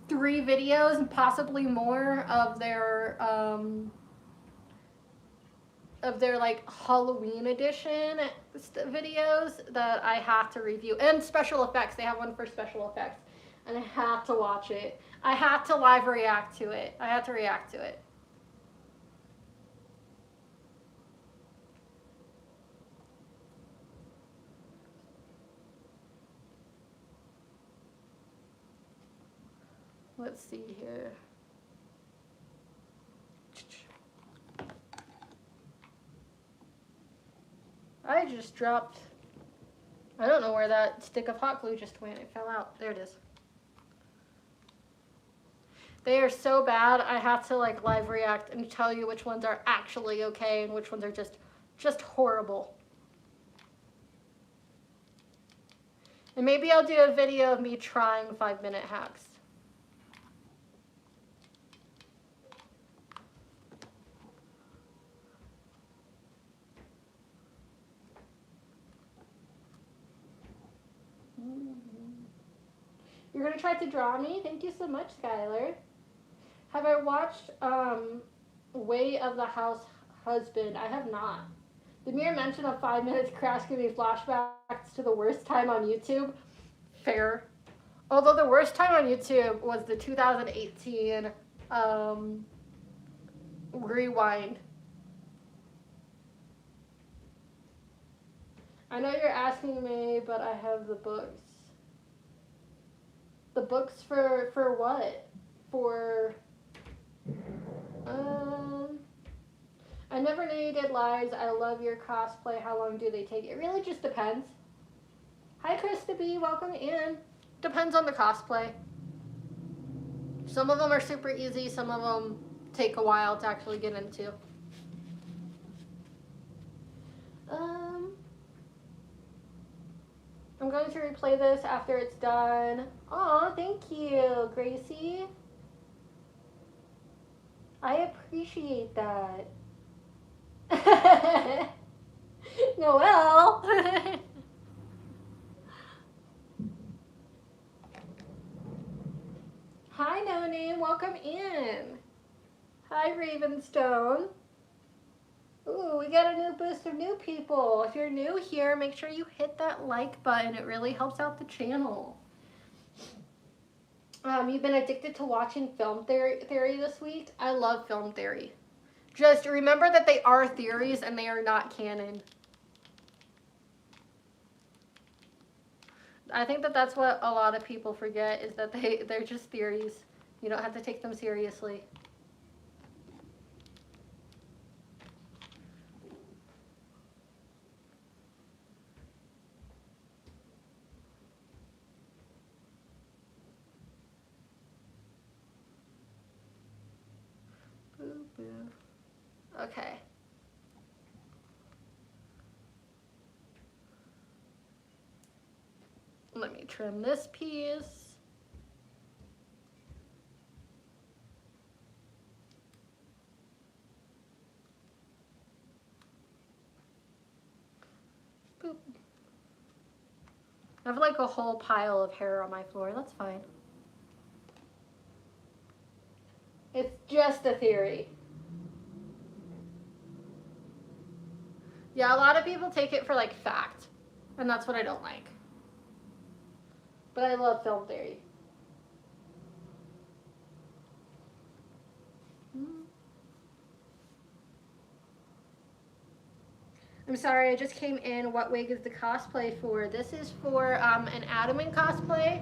3 videos and possibly more of their like Halloween edition videos that I have to review. And special effects, they have one for special effects. And I have to watch it. I have to live react to it. I have to react to it. Let's see here. I just dropped, I don't know where that stick of hot glue just went. It fell out. There it is. They are so bad, I have to like live react and tell you which ones are actually okay and which ones are just horrible. And maybe I'll do a video of me trying 5 Minute hacks. You're gonna try to draw me? Thank you so much, Skylar. Have I watched Way of the House Husband? I have not. The mere mention of 5 Minutes Crafts gave me flashbacks to the worst time on YouTube. Fair. Although the worst time on YouTube was the 2018 rewind. I know you're asking me, but I have the books. The books for what? For I never knew you did lives. I love your cosplay. How long do they take? It really just depends. Hi Krista B, welcome in. Depends on the cosplay. Some of them are super easy, some of them take a while to actually get into. I'm going to replay this after it's done. Aw, thank you, Gracie. I appreciate that. Noelle. Hi, No Name. Welcome in. Hi, Ravenstone. Ooh, we got a new boost of new people. If you're new here, make sure you hit that like button. It really helps out the channel. You've been addicted to watching film theory this week. I love film theory. Just remember that they are theories and they are not canon. I think that that's what a lot of people forget, is that they're just theories. You don't have to take them seriously. Boo boo. Okay. Let me trim this piece. Boop. I have like a whole pile of hair on my floor. That's fine. It's just a theory. Yeah, a lot of people take it for like fact, and that's what I don't like. But I love film theory. I'm sorry, I just came in. What wig is the cosplay for? This is for an Adaman cosplay.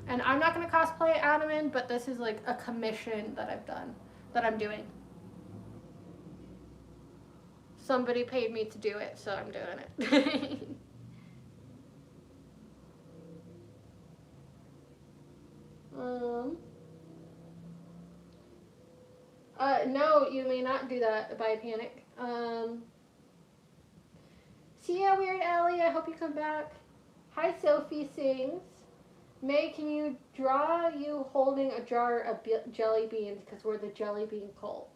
And I'm not going to cosplay Adaman, but this is like a commission that I've done, that I'm doing. Somebody paid me to do it, so I'm doing it. No, you may not do that by panic. See ya, Weird Ellie. I hope you come back. Hi, Sophie Sings. May, can you draw you holding a jar of jelly beans, because we're the jelly bean cult?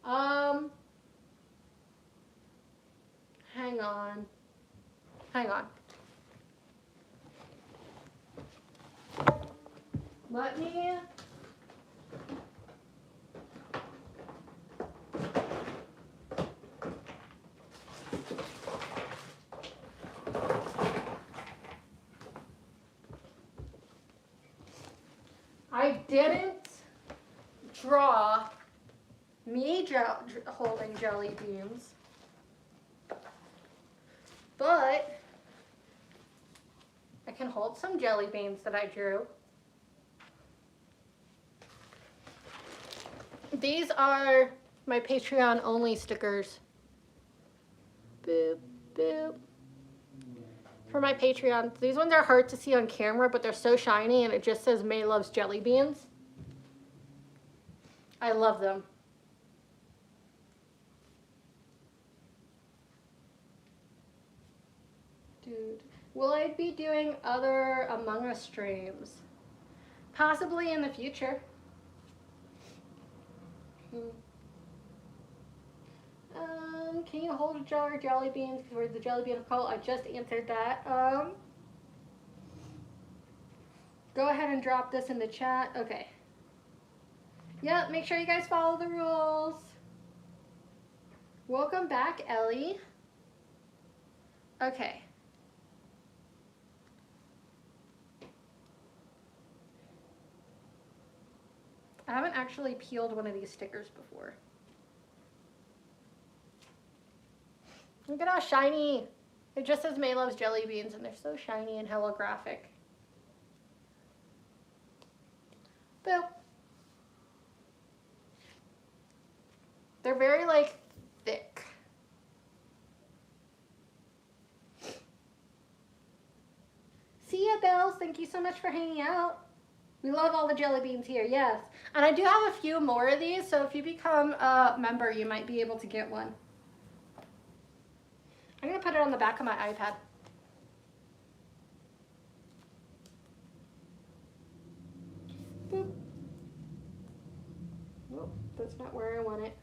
Hang on. Hang on. Let me... I didn't draw me holding jelly beans, but I can hold some jelly beans that I drew. These are my Patreon only stickers. Boop, boop. For my Patreon. These ones are hard to see on camera, but they're so shiny, and it just says May loves jelly beans. I love them. Dude, will I be doing other Among Us streams? Possibly in the future. Can you hold a jar of jelly beans for the jelly bean cult? I just answered that. Go ahead and drop this in the chat. Okay. Yeah, make sure you guys follow the rules. Welcome back, Ellie. Okay. I haven't actually peeled one of these stickers before. Look at how shiny. It just says May loves jelly beans, and they're so shiny and holographic. Boop. They're very, like, thick. See ya, Bells. Thank you so much for hanging out. We love all the jelly beans here, yes. And I do have a few more of these, so if you become a member, you might be able to get one. I'm going to put it on the back of my iPad. Boop. Nope, that's not where I want it.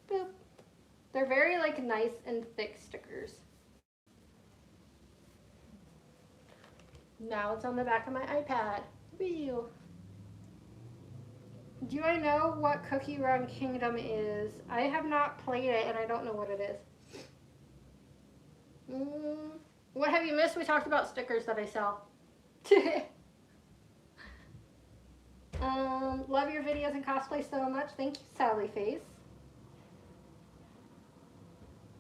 Boop. They're very, like, nice and thick stickers. Now it's on the back of my iPad. Wheel. Do I know what Cookie Run Kingdom is? I have not played it and I don't know what it is. What have you missed? We talked about stickers that I sell. Love your videos and cosplay so much. Thank you, Sally Face.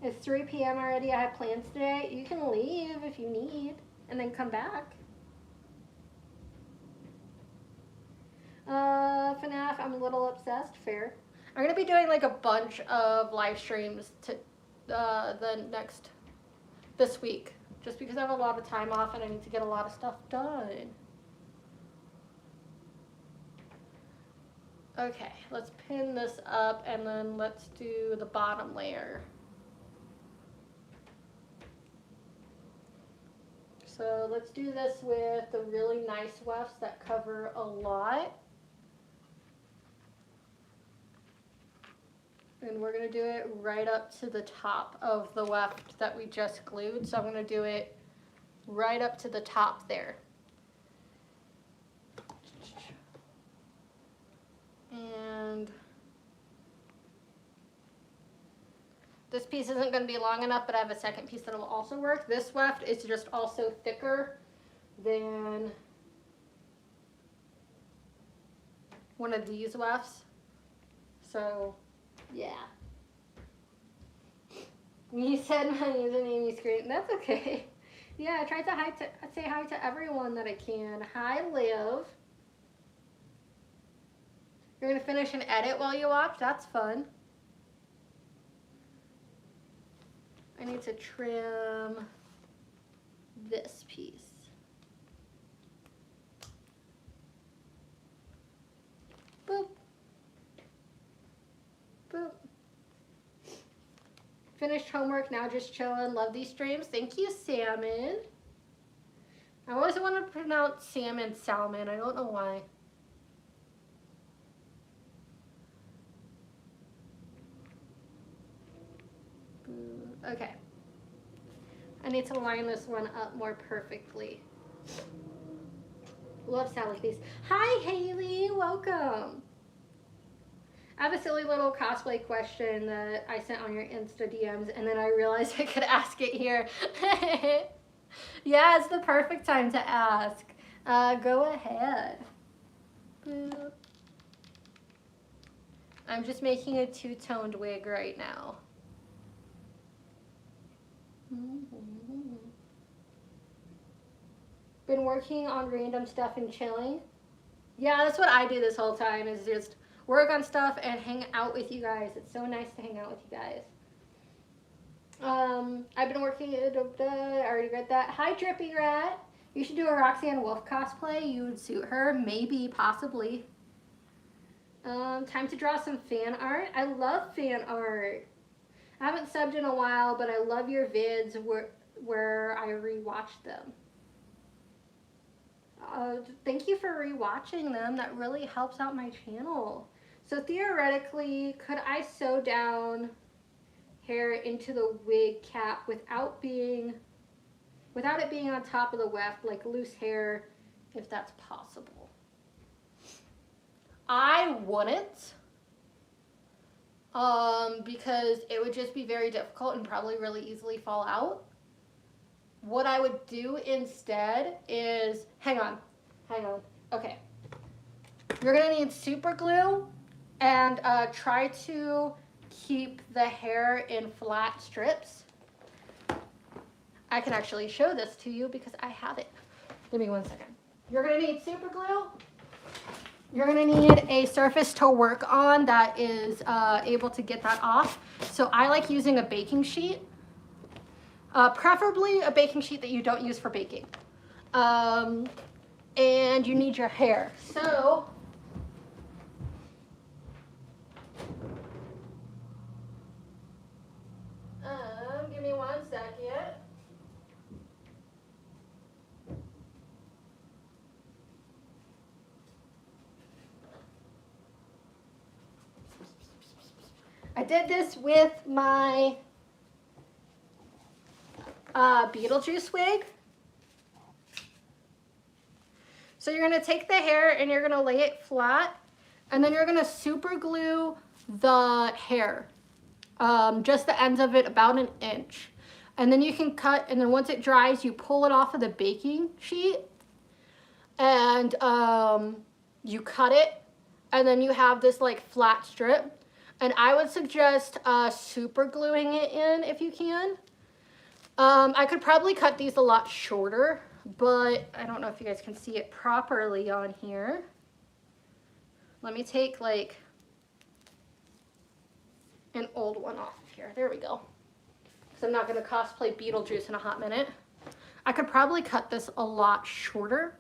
It's 3 p.m. already. I have plans today. You can leave if you need and then come back. FNAF, I'm a little obsessed. Fair. I'm going to be doing like a bunch of live streams to this week. Just because I have a lot of time off and I need to get a lot of stuff done. Okay, let's pin this up and then let's do the bottom layer. So let's do this with the really nice wefts that cover a lot. And we're going to do it right up to the top of the weft that we just glued. So I'm going to do it right up to the top there. And this piece isn't going to be long enough, but I have a second piece that will also work. This weft is just also thicker than one of these wefts. So, yeah. You said my username, you screamed. That's okay. Yeah, I tried to say hi to everyone that I can. Hi, Liv. You're going to finish an edit while you watch? That's fun. I need to trim this piece. Boop. Boop. Finished homework, now just chilling. Love these streams. Thank you, Salmon. I always want to pronounce salmon, salmon. I don't know why. Okay. I need to line this one up more perfectly. Love Sally Face. Hi, Haley. Welcome. I have a silly little cosplay question that I sent on your Insta DMs, and then I realized I could ask it here. Yeah, it's the perfect time to ask. Go ahead. Boop. I'm just making a two-toned wig right now. Been working on random stuff and chilling. Yeah, that's what I do this whole time, is just work on stuff and hang out with you guys. It's so nice to hang out with you guys. I've been working, I already read that. Hi, Drippy Rat. You should do a Roxanne Wolf cosplay. You would suit her, maybe, possibly. Time to draw some fan art. I love fan art. I haven't subbed in a while, but I love your vids where I rewatch them. Thank you for rewatching them. That really helps out my channel. So theoretically, could I sew down hair into the wig cap without it being on top of the weft, like loose hair, if that's possible? I wouldn't. Because it would just be very difficult and probably really easily fall out. What I would do instead is, hang on, okay. You're gonna need super glue and try to keep the hair in flat strips. I can actually show this to you because I have it. Give me 1 second. You're gonna need super glue. You're gonna need a surface to work on that is able to get that off. So I like using a baking sheet, preferably a baking sheet that you don't use for baking. And you need your hair. So give me 1 second. I did this with my Beetlejuice wig. So you're gonna take the hair and you're gonna lay it flat, and then you're gonna super glue the hair, just the ends of it about an inch. And then you can cut, and then once it dries, you pull it off of the baking sheet, and you cut it, and then you have this like flat strip. And I would suggest super gluing it in if you can. I could probably cut these a lot shorter, but I don't know if you guys can see it properly on here. Let me take like an old one off of here. There we go. Because I'm not going to cosplay Beetlejuice in a hot minute. I could probably cut this a lot shorter,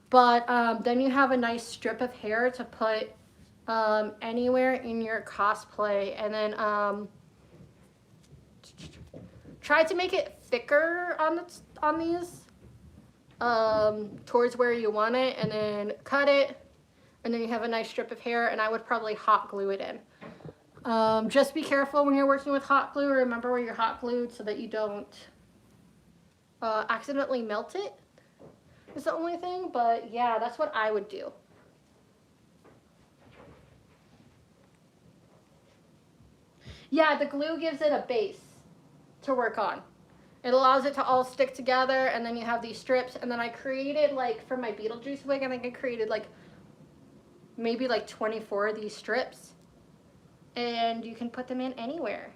but then you have a nice strip of hair to put anywhere in your cosplay. And then try to make it thicker on these towards where you want it, and then cut it, and then you have a nice strip of hair. And I would probably hot glue it in. Just be careful when you're working with hot glue. Remember where you're hot glued so that you don't accidentally melt it, is the only thing. But yeah, that's what I would do. Yeah, the glue gives it a base to work on. It allows it to all stick together, and then you have these strips. And then I created, like, for my Beetlejuice wig, I think I created like maybe like 24 of these strips, and you can put them in anywhere.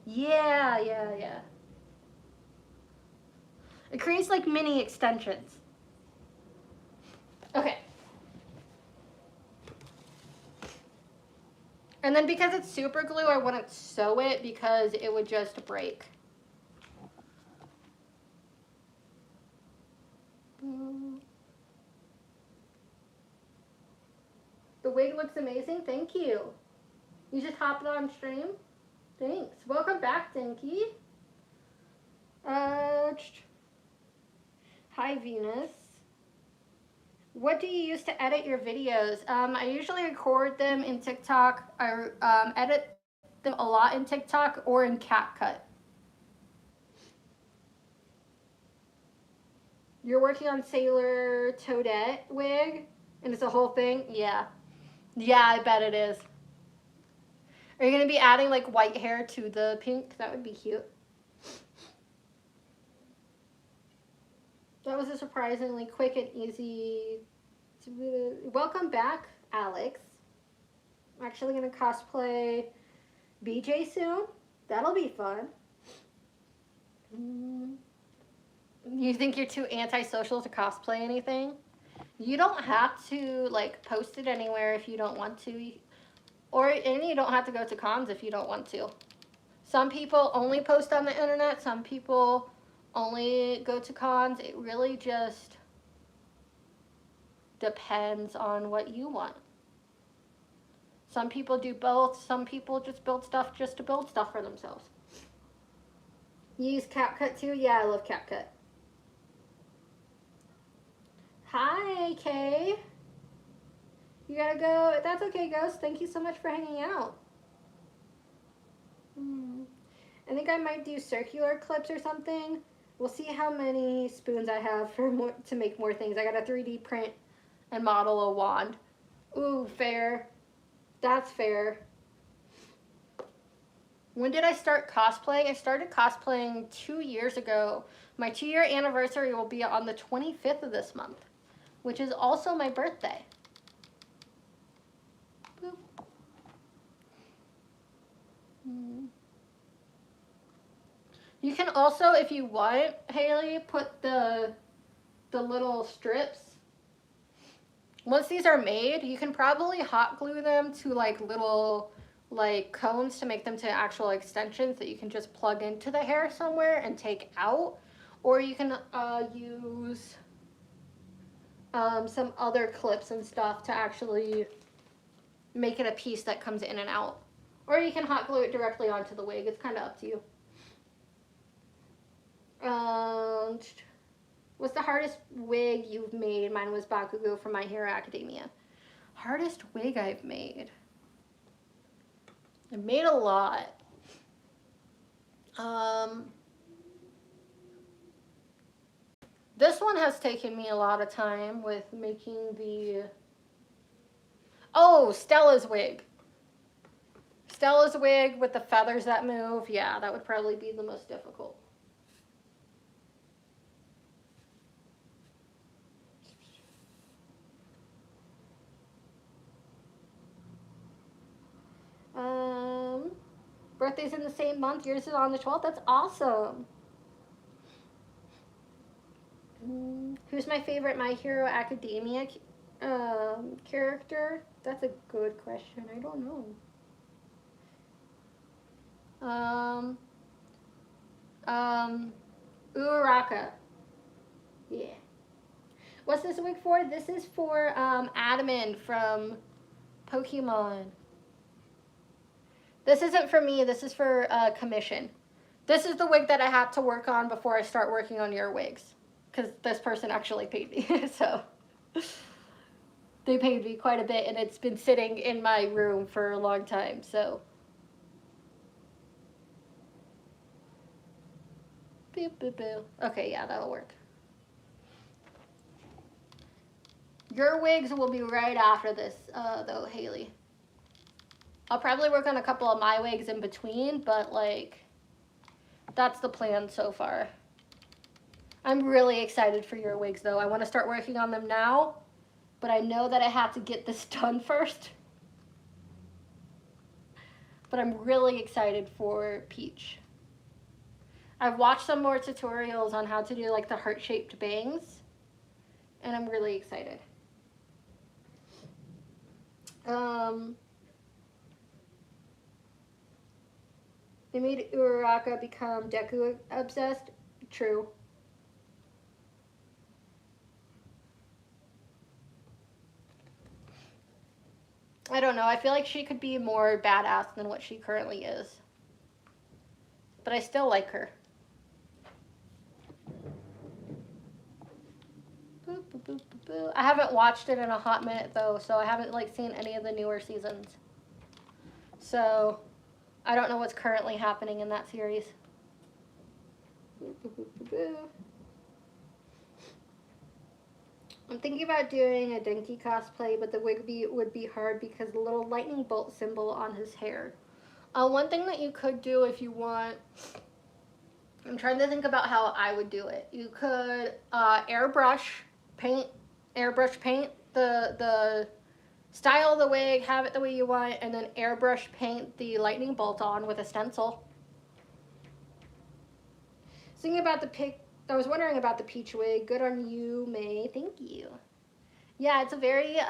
Yeah. It creates like mini extensions. Okay. And then because it's super glue, I wouldn't sew it because it would just break. The wig looks amazing. Thank you. You just hopped on stream. Thanks. Welcome back, Dinky. Hi, Venus. What do you use to edit your videos? I usually record them in TikTok. I edit them a lot in TikTok or in CapCut. You're working on Sailor Toadette wig, and it's a whole thing? Yeah. Yeah, I bet it is. Are you going to be adding like white hair to the pink? That would be cute. That was a surprisingly quick and easy. Welcome back, Alex. I'm actually going to cosplay BJ soon. That'll be fun. You think you're too antisocial to cosplay anything? You don't have to like post it anywhere if you don't want to. And you don't have to go to cons if you don't want to. Some people only post on the internet. Some people only go to cons. It really just depends on what you want. Some people do both. Some people just build stuff just to build stuff for themselves. You use CapCut too? Yeah, I love CapCut. Hi, Kay. You gotta go. That's okay, Ghost. Thank you so much for hanging out. I think I might do circular clips or something. We'll see how many spoons I have to make more things. I got a 3D print and model a wand. Ooh, fair. That's fair. When did I start cosplaying? I started cosplaying 2 years ago. My 2-year anniversary will be on the 25th of this month, which is also my birthday. Boop. You can also, if you want, Haley, put the little strips. Once these are made, you can probably hot glue them to like little like cones to make them to actual extensions that you can just plug into the hair somewhere and take out. Or you can use some other clips and stuff to actually make it a piece that comes in and out. Or you can hot glue it directly onto the wig. It's kind of up to you. What's the hardest wig you've made? Mine was Bakugo from My Hero Academia. Hardest wig I've made. I made a lot. This one has taken me a lot of time with making the... Oh, Stella's wig. Stella's wig with the feathers that move. Yeah, that would probably be the most difficult. Birthday's in the same month. Yours is on the 12th. That's awesome. Who's my favorite My Hero Academia character? That's a good question. I don't know. Uraraka. Yeah. What's this wig for? This is for Adamant from Pokemon. This isn't for me. This is for commission. This is the wig that I had to work on before I start working on your wigs. Because this person actually paid me. So they paid me quite a bit, and it's been sitting in my room for a long time. So boop, boop, boop. Okay, yeah, that'll work. Your wigs will be right after this, though, Haley. I'll probably work on a couple of my wigs in between, but, like, that's the plan so far. I'm really excited for your wigs, though. I want to start working on them now, but I know that I have to get this done first. But I'm really excited for Peach. I've watched some more tutorials on how to do, like, the heart-shaped bangs, and I'm really excited. They made Uraraka become Deku obsessed. True. I don't know. I feel like she could be more badass than what she currently is. But I still like her. Boop, boop, boop, boop, boop. I haven't watched it in a hot minute, though, so I haven't, like, seen any of the newer seasons. So I don't know what's currently happening in that series. I'm thinking about doing a Denki cosplay, but the wig would be hard because the little lightning bolt symbol on his hair. One thing that you could do if you want, I'm trying to think about how I would do it. You could airbrush paint the style of the wig, have it the way you want, and then airbrush paint the lightning bolt on with a stencil. Thinking about I was wondering about the Peach wig. Good on you, May. Thank you. Yeah, it's a very, it's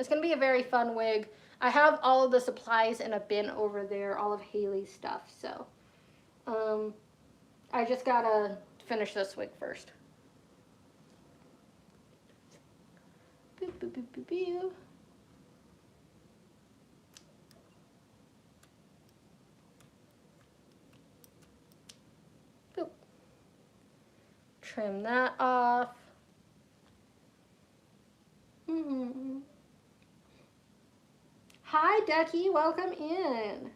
going to be a very fun wig. I have all of the supplies in a bin over there, all of Haley's stuff, so, I just gotta finish this wig first. Boop, boop, boop, boop, boop. Boop. Trim that off. Hi, Ducky. Welcome in.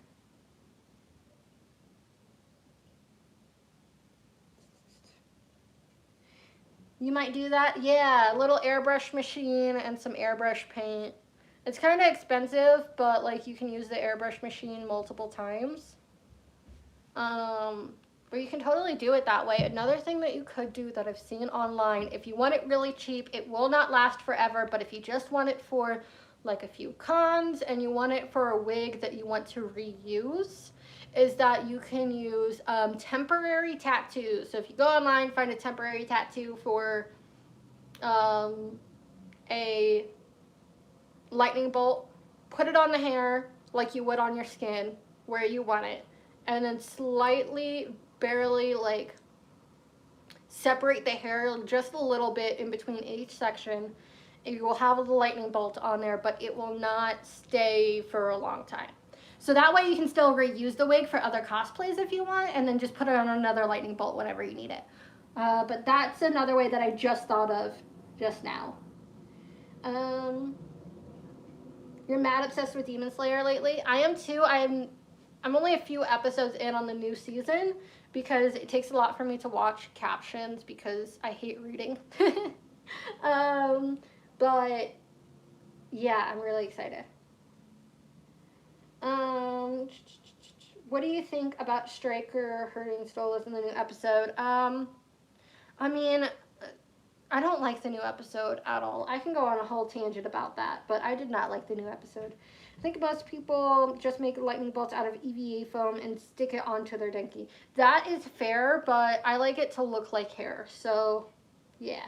You might do that? Yeah, a little airbrush machine and some airbrush paint. It's kind of expensive, but, like, you can use the airbrush machine multiple times. But you can totally do it that way. Another thing that you could do that I've seen online, if you want it really cheap, it will not last forever, but if you just want it for, like, a few cons and you want it for a wig that you want to reuse, is that you can use temporary tattoos. So if you go online, find a temporary tattoo for a lightning bolt, put it on the hair like you would on your skin where you want it, and then slightly, barely, like, separate the hair just a little bit in between each section. You will have the lightning bolt on there, but it will not stay for a long time. So that way you can still reuse the wig for other cosplays if you want, and then just put it on another lightning bolt whenever you need it. But that's another way that I just thought of just now. You're mad obsessed with Demon Slayer lately? I am too. I'm only a few episodes in on the new season because it takes a lot for me to watch captions because I hate reading. um, but yeah, I'm really excited. Um, what do you think about Stryker hurting Stolas in the new episode? I mean, I don't like the new episode at all. I can go on a whole tangent about that, but I did not like the new episode. I think most people just make lightning bolts out of EVA foam and stick it onto their denki. That is fair, but I like it to look like hair. So, yeah.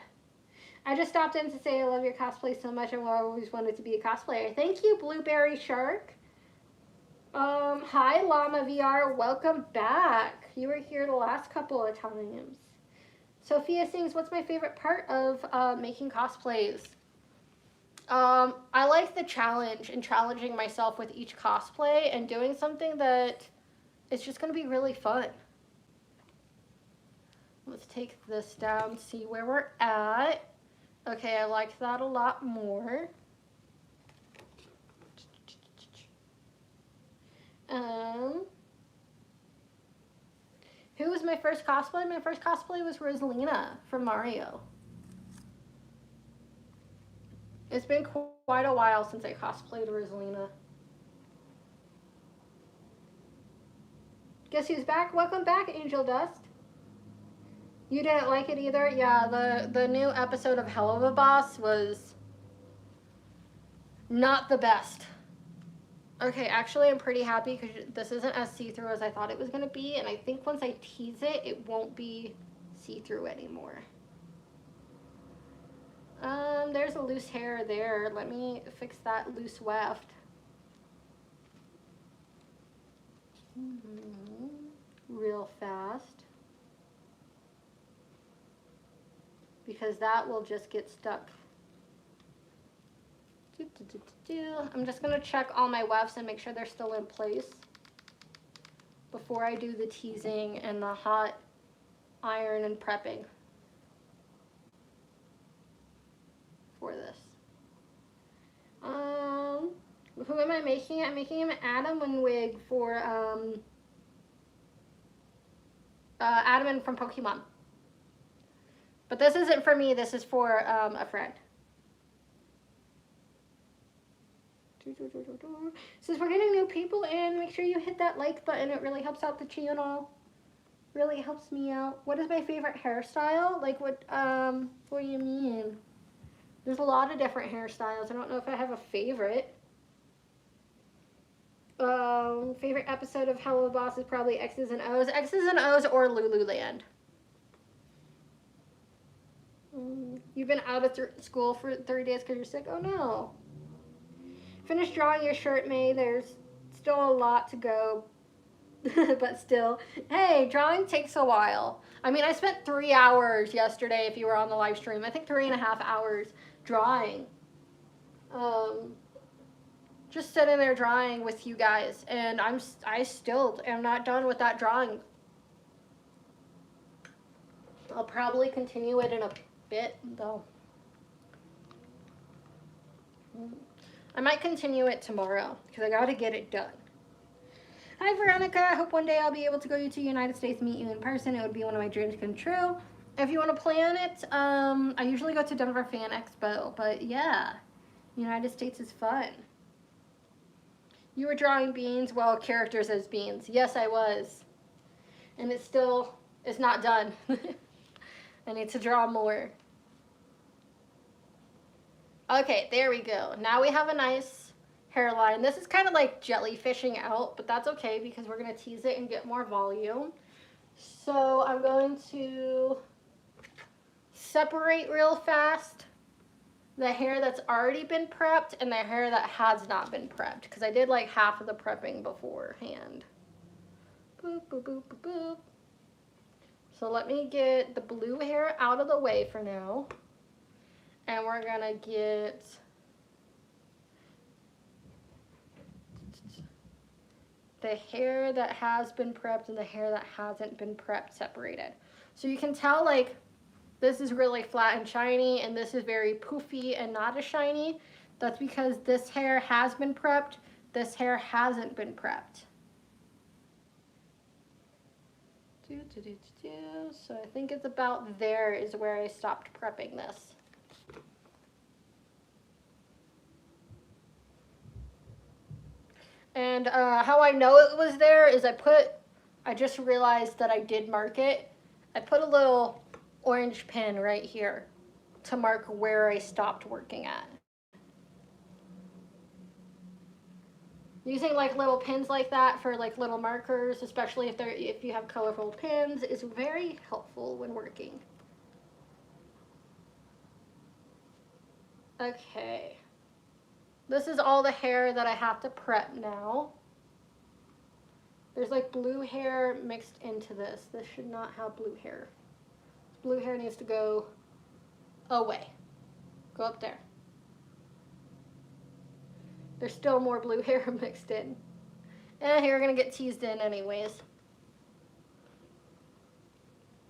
I just stopped in to say I love your cosplay so much. I've always wanted to be a cosplayer. Thank you, Blueberry Shark. Hi, Llama VR. Welcome back. You were here the last couple of times. Sophia sings, what's my favorite part of making cosplays? I like the challenge and challenging myself with each cosplay and doing something that is just going to be really fun. Let's take this down, see where we're at. Okay, I like that a lot more. Who was my first cosplay? My first cosplay was Rosalina from Mario. It's been quite a while since I cosplayed Rosalina. Guess who's back? Welcome back, Angel Dust. You didn't like it either? Yeah, the new episode of Hell of a Boss was not the best. Okay, actually I'm pretty happy because this isn't as see-through as I thought it was going to be, and I think once I tease it, it won't be see-through anymore. There's a loose hair there. Let me fix that loose weft. Real fast. Because that will just get stuck. I'm just going to check all my wefts and make sure they're still in place before I do the teasing and the hot iron and prepping for this. Who am I making? I'm making him an Adam wig for Adam from Pokemon. But this isn't for me, this is for a friend. Since we're getting new people in, make sure you hit that like button. It really helps out the channel. Really helps me out. What is my favorite hairstyle? Like what do you mean? There's a lot of different hairstyles. I don't know if I have a favorite. Favorite episode of Hello Boss is probably X's and O's. X's and O's or Lululand. You've been out of school for 30 days because you're sick? Oh no. Finish drawing your shirt, May. There's still a lot to go. But still. Hey, drawing takes a while. I mean, I spent 3 hours yesterday if you were on the live stream. I think 3.5 hours drawing. Just sitting there drawing with you guys. And I still am not done with that drawing. I'll probably continue it in a bit, though. I might continue it tomorrow because I gotta get it done. Hi, Veronica. I hope one day I'll be able to go to the United States, meet you in person. It would be one of my dreams come true. If you want to plan it, I usually go to Denver Fan Expo, but yeah, United States is fun. You were drawing beans, well, characters as beans. Yes, I was. And it still is not done. I need to draw more. Okay, there we go. Now we have a nice hairline. This is kind of like jellyfishing out, but that's okay because we're going to tease it and get more volume. So I'm going to separate real fast the hair that's already been prepped and the hair that has not been prepped because I did like half of the prepping beforehand. Boop, boop, boop, boop, boop. So let me get the blue hair out of the way for now. And we're gonna get the hair that has been prepped and the hair that hasn't been prepped separated. So you can tell like this is really flat and shiny and this is very poofy and not as shiny. That's because this hair has been prepped, this hair hasn't been prepped. So I think it's about there is where I stopped prepping this. And how I know it was there is I just realized that I did mark it. I put a little orange pin right here to mark where I stopped working at. Using like little pins like that for like little markers, especially if you have colorful pins, is very helpful when working. Okay. This is all the hair that I have to prep now. There's like blue hair mixed into this. This should not have blue hair. Blue hair needs to go away. Go up there. There's still more blue hair mixed in. And you're gonna get teased in anyways.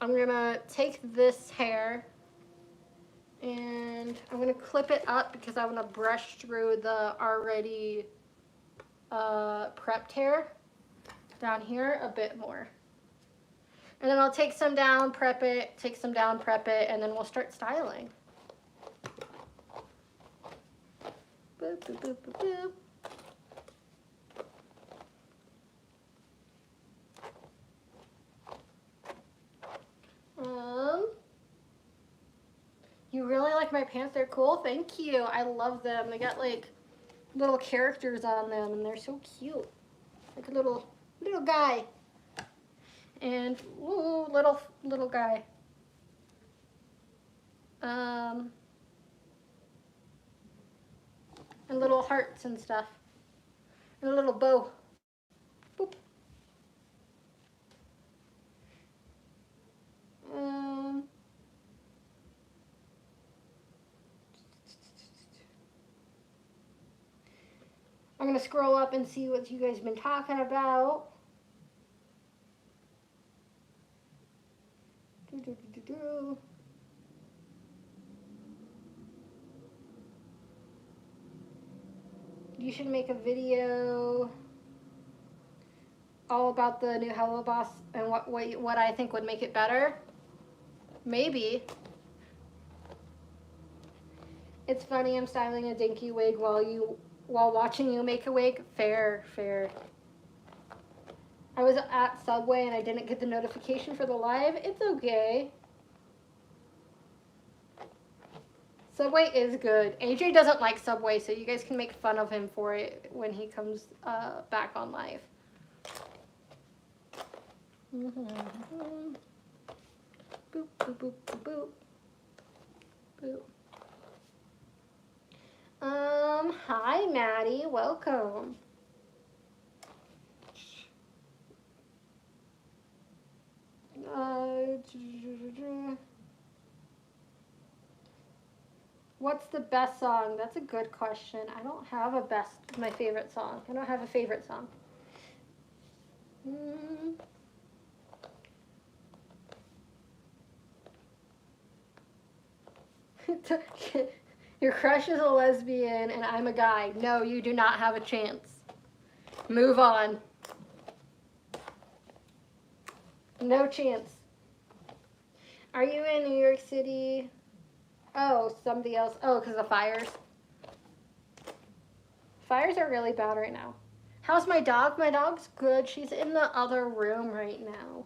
I'm gonna take this hair and I'm gonna clip it up because I wanna brush through the already prepped hair down here a bit more. And then I'll take some down, prep it, take some down, prep it, and then we'll start styling. Boop, boop, boop, boop, boop. You really like my pants? They're cool? Thank you. I love them. They got like little characters on them and they're so cute. Like a little guy. And ooh, little guy. And little hearts and stuff. And a little bow. Boop. I'm gonna scroll up and see what you guys have been talking about. You should make a video all about the new Hello Boss and what I think would make it better. Maybe. It's funny I'm styling a dinky wig while watching you make a wig. Fair. I was at Subway and I didn't get the notification for the live. It's okay. Subway is good. AJ doesn't like Subway, so you guys can make fun of him for it when he comes back on live. Boop, boop, boop, boop, boop. Hi Maddie, welcome. What's the best song? That's a good question. I don't have my favorite song. I don't have a favorite song. Your crush is a lesbian and I'm a guy. No, you do not have a chance. Move on. No chance. Are you in New York City? Oh, somebody else. Oh, because of fires. Fires are really bad right now. How's my dog? My dog's good. She's in the other room right now.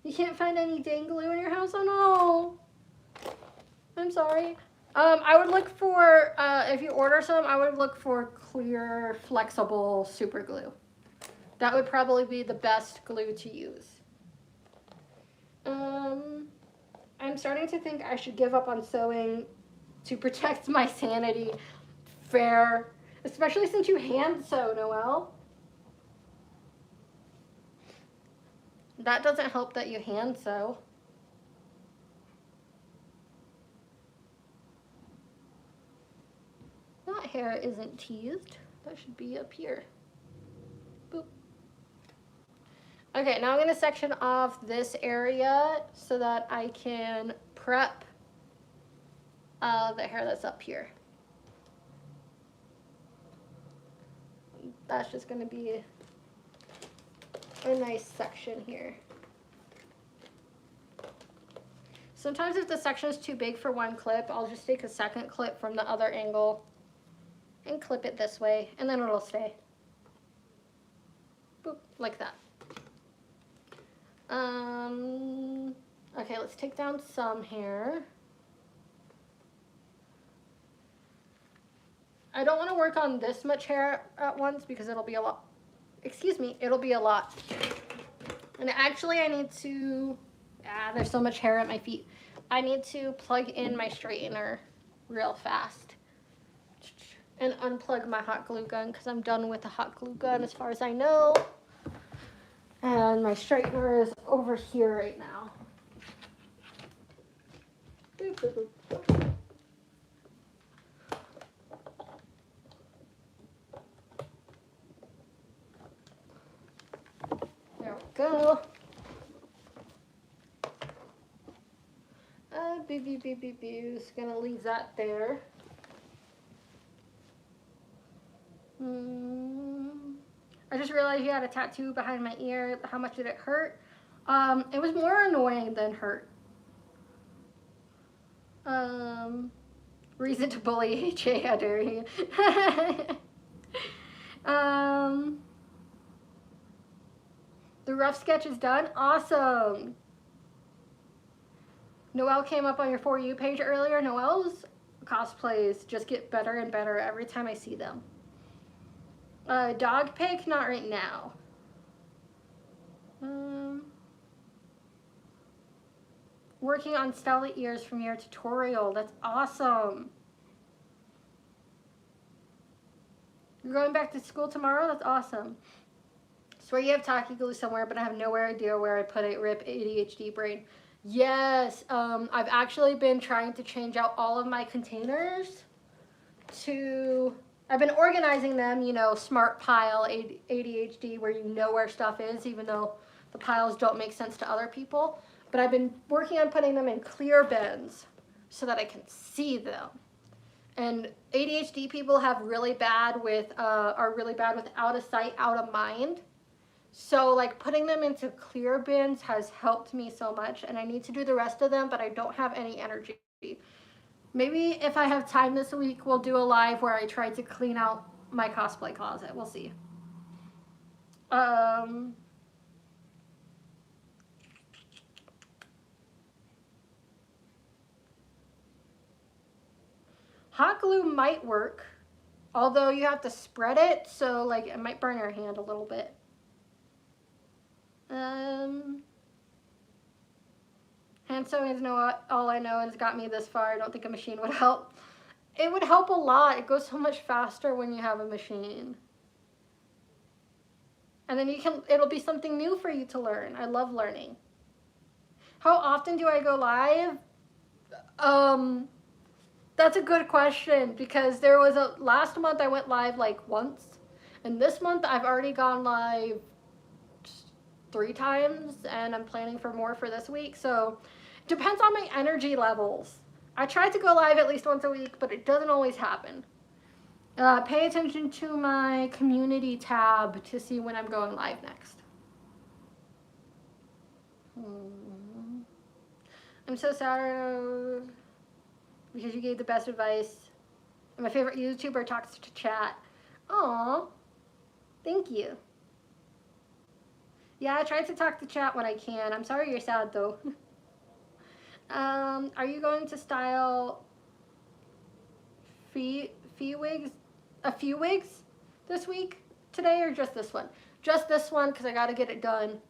You can't find any dang glue in your house? Oh no. I'm sorry. I would look for, if you order some, I would look for clear, flexible super glue. That would probably be the best glue to use. I'm starting to think I should give up on sewing to protect my sanity. Fair. Especially since you hand sew, Noelle. That doesn't help that you hand sew. That hair isn't teased. That should be up here. Boop. Okay, now I'm going to section off this area so that I can prep the hair that's up here. That's just going to be a nice section here. Sometimes if the section is too big for one clip, I'll just take a second clip from the other angle and clip it this way, and then it'll stay. Boop, like that. Okay, let's take down some hair. I don't want to work on this much hair at once because it'll be a lot. Excuse me, it'll be a lot. And actually I need to, there's so much hair at my feet. I need to plug in my straightener real fast and unplug my hot glue gun because I'm done with the hot glue gun as far as I know. And my straightener is over here right now. Boop, boop, boop. There we go. Just gonna leave that there. I just realized you had a tattoo behind my ear. How much did it hurt? It was more annoying than hurt. Reason to bully AJ, how dare you? The rough sketch is done. Awesome. Noelle came up on your For You page earlier. Noelle's cosplays just get better and better every time I see them. Dog pic, not right now. Working on Stella ears from your tutorial. That's awesome. You're going back to school tomorrow? That's awesome. Swear you have Taki glue somewhere, but I have no idea where I put it. RIP ADHD brain. Yes, I've actually been trying to change out all of my containers to, I've been organizing them, you know, smart pile, ADHD, where you know where stuff is, even though the piles don't make sense to other people. But I've been working on putting them in clear bins so that I can see them. And ADHD people have really bad with, are really bad with out of sight, out of mind. So like putting them into clear bins has helped me so much, and I need to do the rest of them, but I don't have any energy. Maybe if I have time this week, we'll do a live where I try to clean out my cosplay closet. We'll see. Hot glue might work, although you have to spread it, so like it might burn your hand a little bit. Hand sewing is all I know and has got me this far. I don't think a machine would help. It would help a lot. It goes so much faster when you have a machine. And then it'll be something new for you to learn. I love learning. How often do I go live? That's a good question, because there was last month I went live like once, and this month I've already gone live 3 times, and I'm planning for more for this week. So depends on my energy levels. I try to go live at least once a week, but it doesn't always happen. Pay attention to my community tab to see when I'm going live next. I'm so sad because you gave the best advice. And my favorite YouTuber talks to chat. Aw, thank you. Yeah, I try to talk to chat when I can. I'm sorry you're sad though. Are you going to style a few wigs this week, today, or just this one? Just this one, because I got to get it done.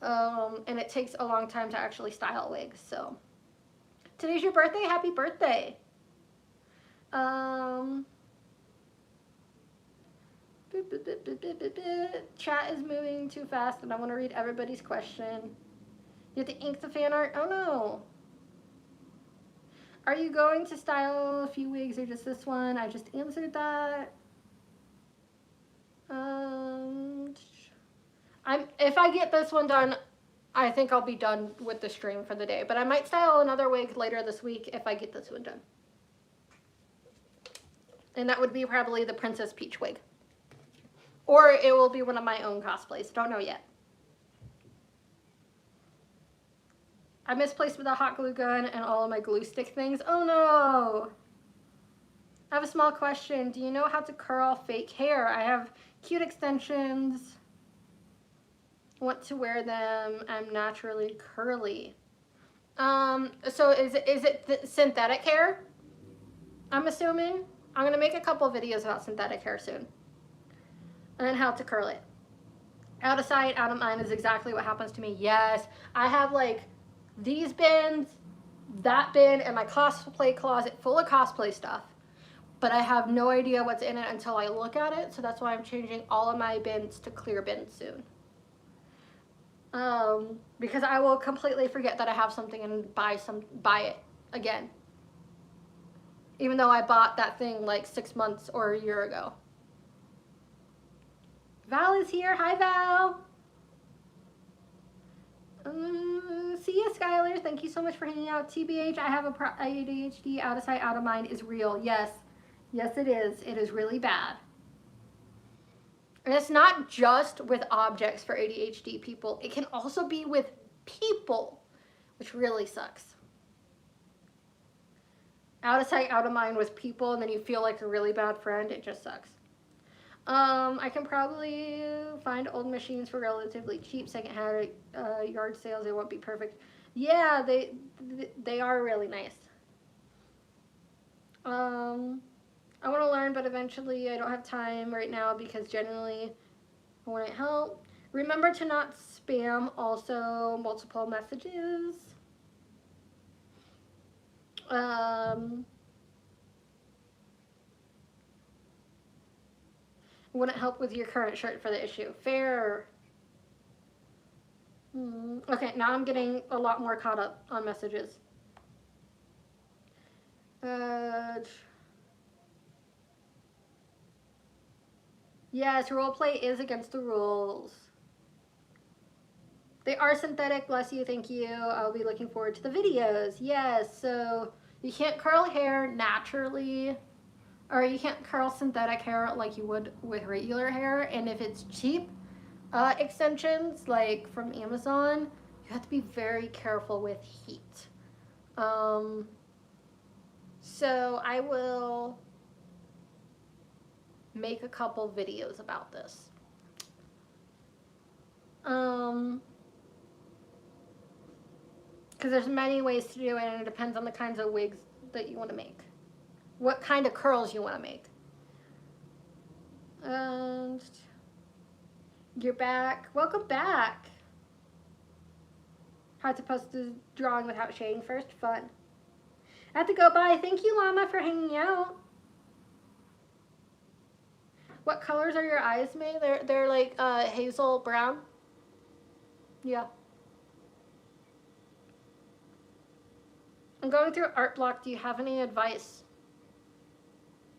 And it takes a long time to actually style wigs, so. Today's your birthday? Happy birthday. Chat is moving too fast and I want to read everybody's question. You have to ink the fan art? Oh no. Are you going to style a few wigs or just this one? I just answered that. If I get this one done, I think I'll be done with the stream for the day. But I might style another wig later this week if I get this one done. And that would be probably the Princess Peach wig. Or it will be one of my own cosplays. Don't know yet. I misplaced with a hot glue gun and all of my glue stick things. Oh no! I have a small question. Do you know how to curl fake hair? I have cute extensions. Want to wear them. I'm naturally curly. So is it synthetic hair? I'm assuming. I'm gonna make a couple videos about synthetic hair soon. And how to curl it. Out of sight, out of mind is exactly what happens to me. Yes, I have like these bins, that bin, and my cosplay closet full of cosplay stuff. But I have no idea what's in it until I look at it. So that's why I'm changing all of my bins to clear bins soon. Because I will completely forget that I have something and buy it again. Even though I bought that thing like 6 months or a year ago. Val is here. Hi, Val. See you, Skylar. Thank you so much for hanging out. TBH, I have a ADHD. Out of sight, out of mind is real. Yes. Yes, it is. It is really bad. And it's not just with objects for ADHD people. It can also be with people, which really sucks. Out of sight, out of mind with people, and then you feel like a really bad friend. It just sucks. I can probably find old machines for relatively cheap secondhand yard sales. They won't be perfect. Yeah, they are really nice. I want to learn, but eventually I don't have time right now because generally I want to help. Remember to not spam also multiple messages. Wouldn't help with your current shirt for the issue. Fair. Okay, now I'm getting a lot more caught up on messages. Yes, roleplay is against the rules. They are synthetic, bless you, thank you. I'll be looking forward to the videos. Yes, so you can't curl hair naturally, or you can't curl synthetic hair like you would with regular hair. And if it's cheap extensions, like from Amazon, you have to be very careful with heat. So I will make a couple videos about this. Because there's many ways to do it, and it depends on the kinds of wigs that you want to make. What kind of curls you want to make. And you're back. Welcome back. How to post the drawing without shading first. Fun. I have to go. Bye. Thank you, Llama, for hanging out. What colors are your eyes made? They're like hazel brown. Yeah. I'm going through art block. Do you have any advice?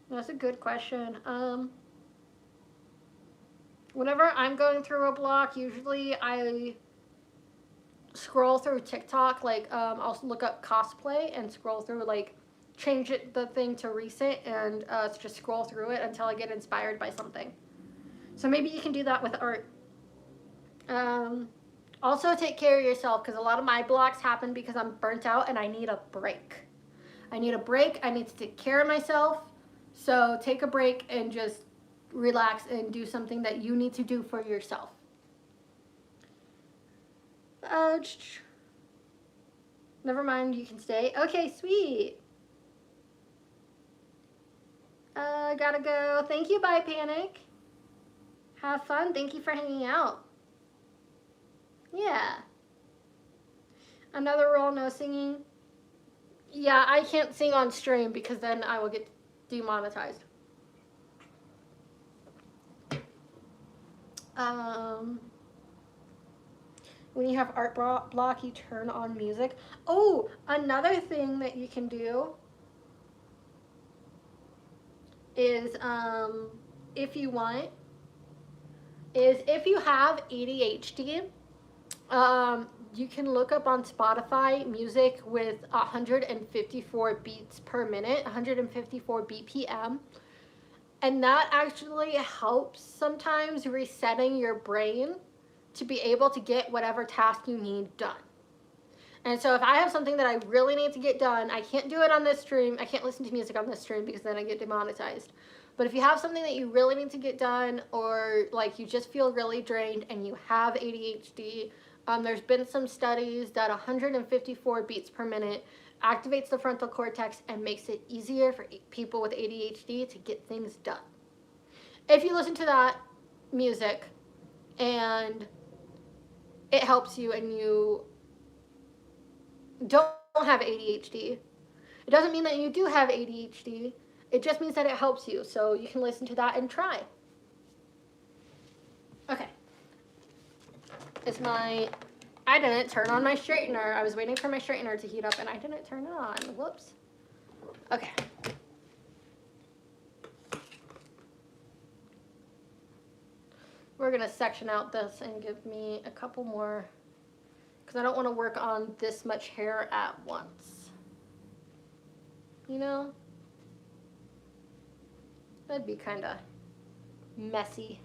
That's a good question. Whenever I'm going through a block, usually I scroll through TikTok. Like I'll look up cosplay and scroll through, like change the thing to recent and just scroll through it until I get inspired by something. So maybe you can do that with art. Also take care of yourself, because a lot of my blocks happen because I'm burnt out and I need a break. I need a break. I need to take care of myself. So take a break and just relax and do something that you need to do for yourself. Never mind, you can stay. Okay, sweet. Gotta go. Thank you, Bye Panic. Have fun. Thank you for hanging out. Yeah. Another rule, no singing. Yeah, I can't sing on stream because then I will get demonetized. When you have art block, you turn on music. Oh, another thing that you can do is, if you want, is if you have ADHD, you can look up on Spotify music with 154 beats per minute, 154 BPM. And that actually helps sometimes resetting your brain to be able to get whatever task you need done. And so if I have something that I really need to get done, I can't do it on this stream. I can't listen to music on this stream because then I get demonetized. But if you have something that you really need to get done, or like you just feel really drained and you have ADHD, there's been some studies that 154 beats per minute activates the frontal cortex and makes it easier for people with ADHD to get things done. If you listen to that music and it helps you and you don't have ADHD, it doesn't mean that you do have ADHD. It just means that it helps you. So you can listen to that and try. Okay. I didn't turn on my straightener. I was waiting for my straightener to heat up and I didn't turn it on. Whoops. Okay. We're going to section out this and give me a couple more, because I don't want to work on this much hair at once. You know? That'd be kind of messy.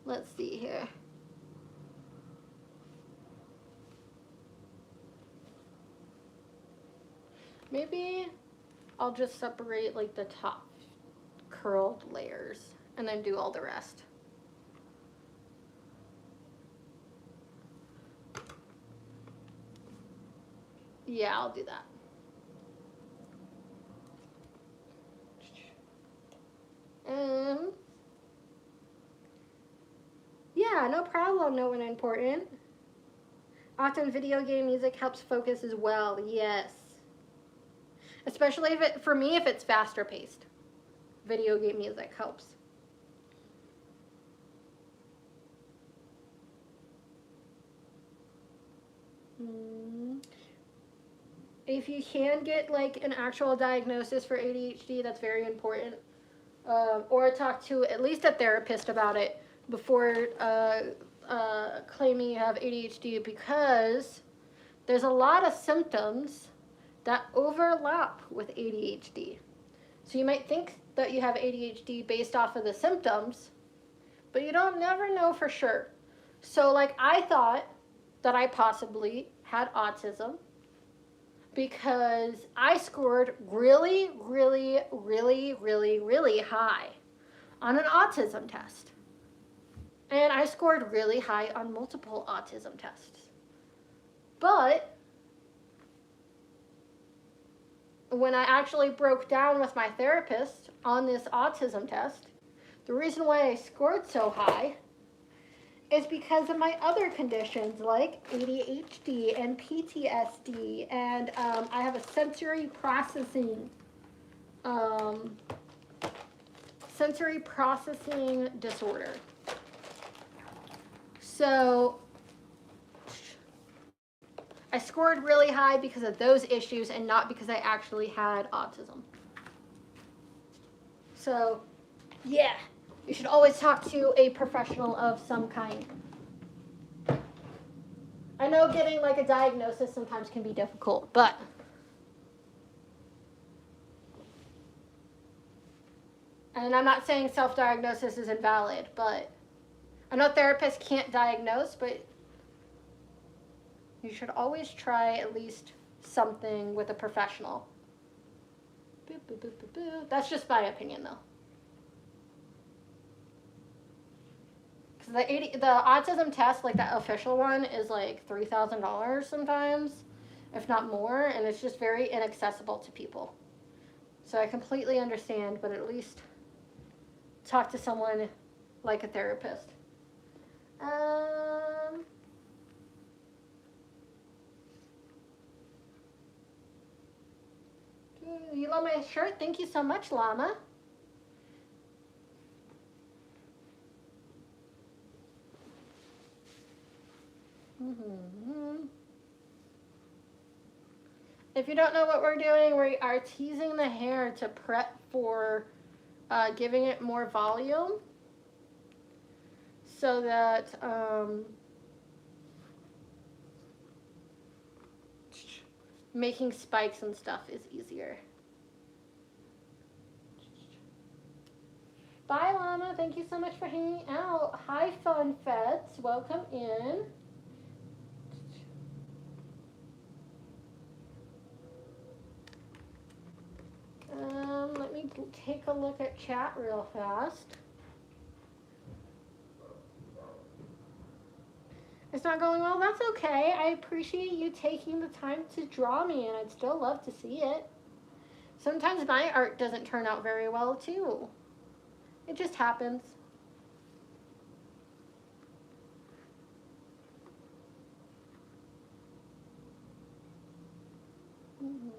Let's see here. Maybe I'll just separate like the top curled layers and then do all the rest. Yeah, I'll do that. Yeah, no problem, no one important. Often video game music helps focus as well, yes. Especially for me, if it's faster paced. Video game music helps. If you can get like an actual diagnosis for ADHD, that's very important. Or talk to at least a therapist about it before claiming you have ADHD, because there's a lot of symptoms that overlap with ADHD. So you might think that you have ADHD based off of the symptoms, but you don't never know for sure. So like I thought that I possibly had autism because I scored really, really, really, really, really high on an autism test. And I scored really high on multiple autism tests. But when I actually broke down with my therapist on this autism test, the reason why I scored so high is because of my other conditions like ADHD and PTSD, and I have a sensory processing disorder. So I scored really high because of those issues and not because I actually had autism. So, yeah, you should always talk to a professional of some kind. I know getting like a diagnosis sometimes can be difficult, but and I'm not saying self-diagnosis is invalid, but I know therapists can't diagnose, but you should always try at least something with a professional. Boop, boop, boop, boop, boop. That's just my opinion, though. Because the autism test, like that official one, is like $3,000 sometimes, if not more, and it's just very inaccessible to people. So I completely understand, but at least talk to someone like a therapist. You love my shirt? Thank you so much, Llama. If you don't know what we're doing, we are teasing the hair to prep for giving it more volume so that making spikes and stuff is easier. Mama. Thank you so much for hanging out. Hi, Fun Feds. Welcome in. Let me take a look at chat real fast. It's not going well? That's okay. I appreciate you taking the time to draw me, and I'd still love to see it. Sometimes my art doesn't turn out very well, too. It just happens. Mm-hmm.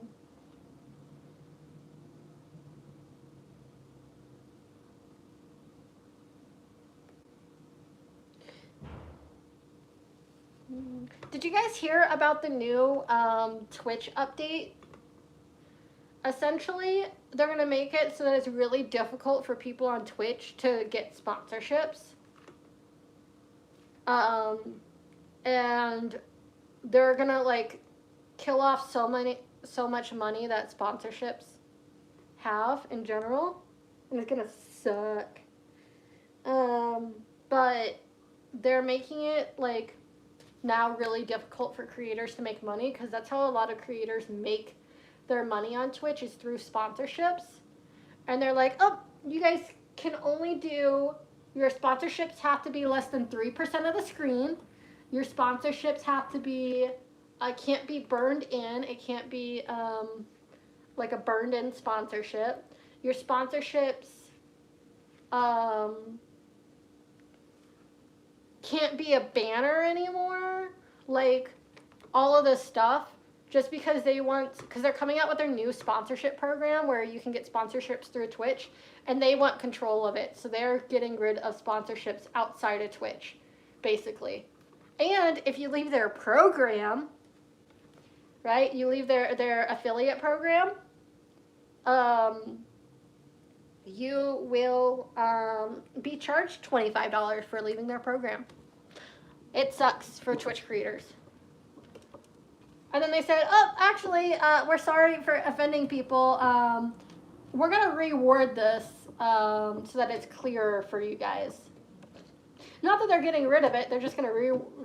Did you guys hear about the new Twitch update? Essentially, they're going to make it so that it's really difficult for people on Twitch to get sponsorships. And they're going to like kill off so much money that sponsorships have in general. And it's going to suck. But they're making it like now really difficult for creators to make money, because that's how a lot of creators make their money on Twitch, is through sponsorships. And they're like, oh, you guys can only do, your sponsorships have to be less than 3% of the screen. Your sponsorships have to be, can't be burned in. It can't be like a burned in sponsorship. Your sponsorships can't be a banner anymore. Like, all of this stuff, just because because they're coming out with their new sponsorship program where you can get sponsorships through Twitch, and they want control of it. So they're getting rid of sponsorships outside of Twitch, basically. And if you leave their program, right, you leave their affiliate program, you will be charged $25 for leaving their program. It sucks for Twitch creators. And then they said, oh, actually, we're sorry for offending people. We're going to reword this so that it's clearer for you guys. Not that they're getting rid of it. They're just going to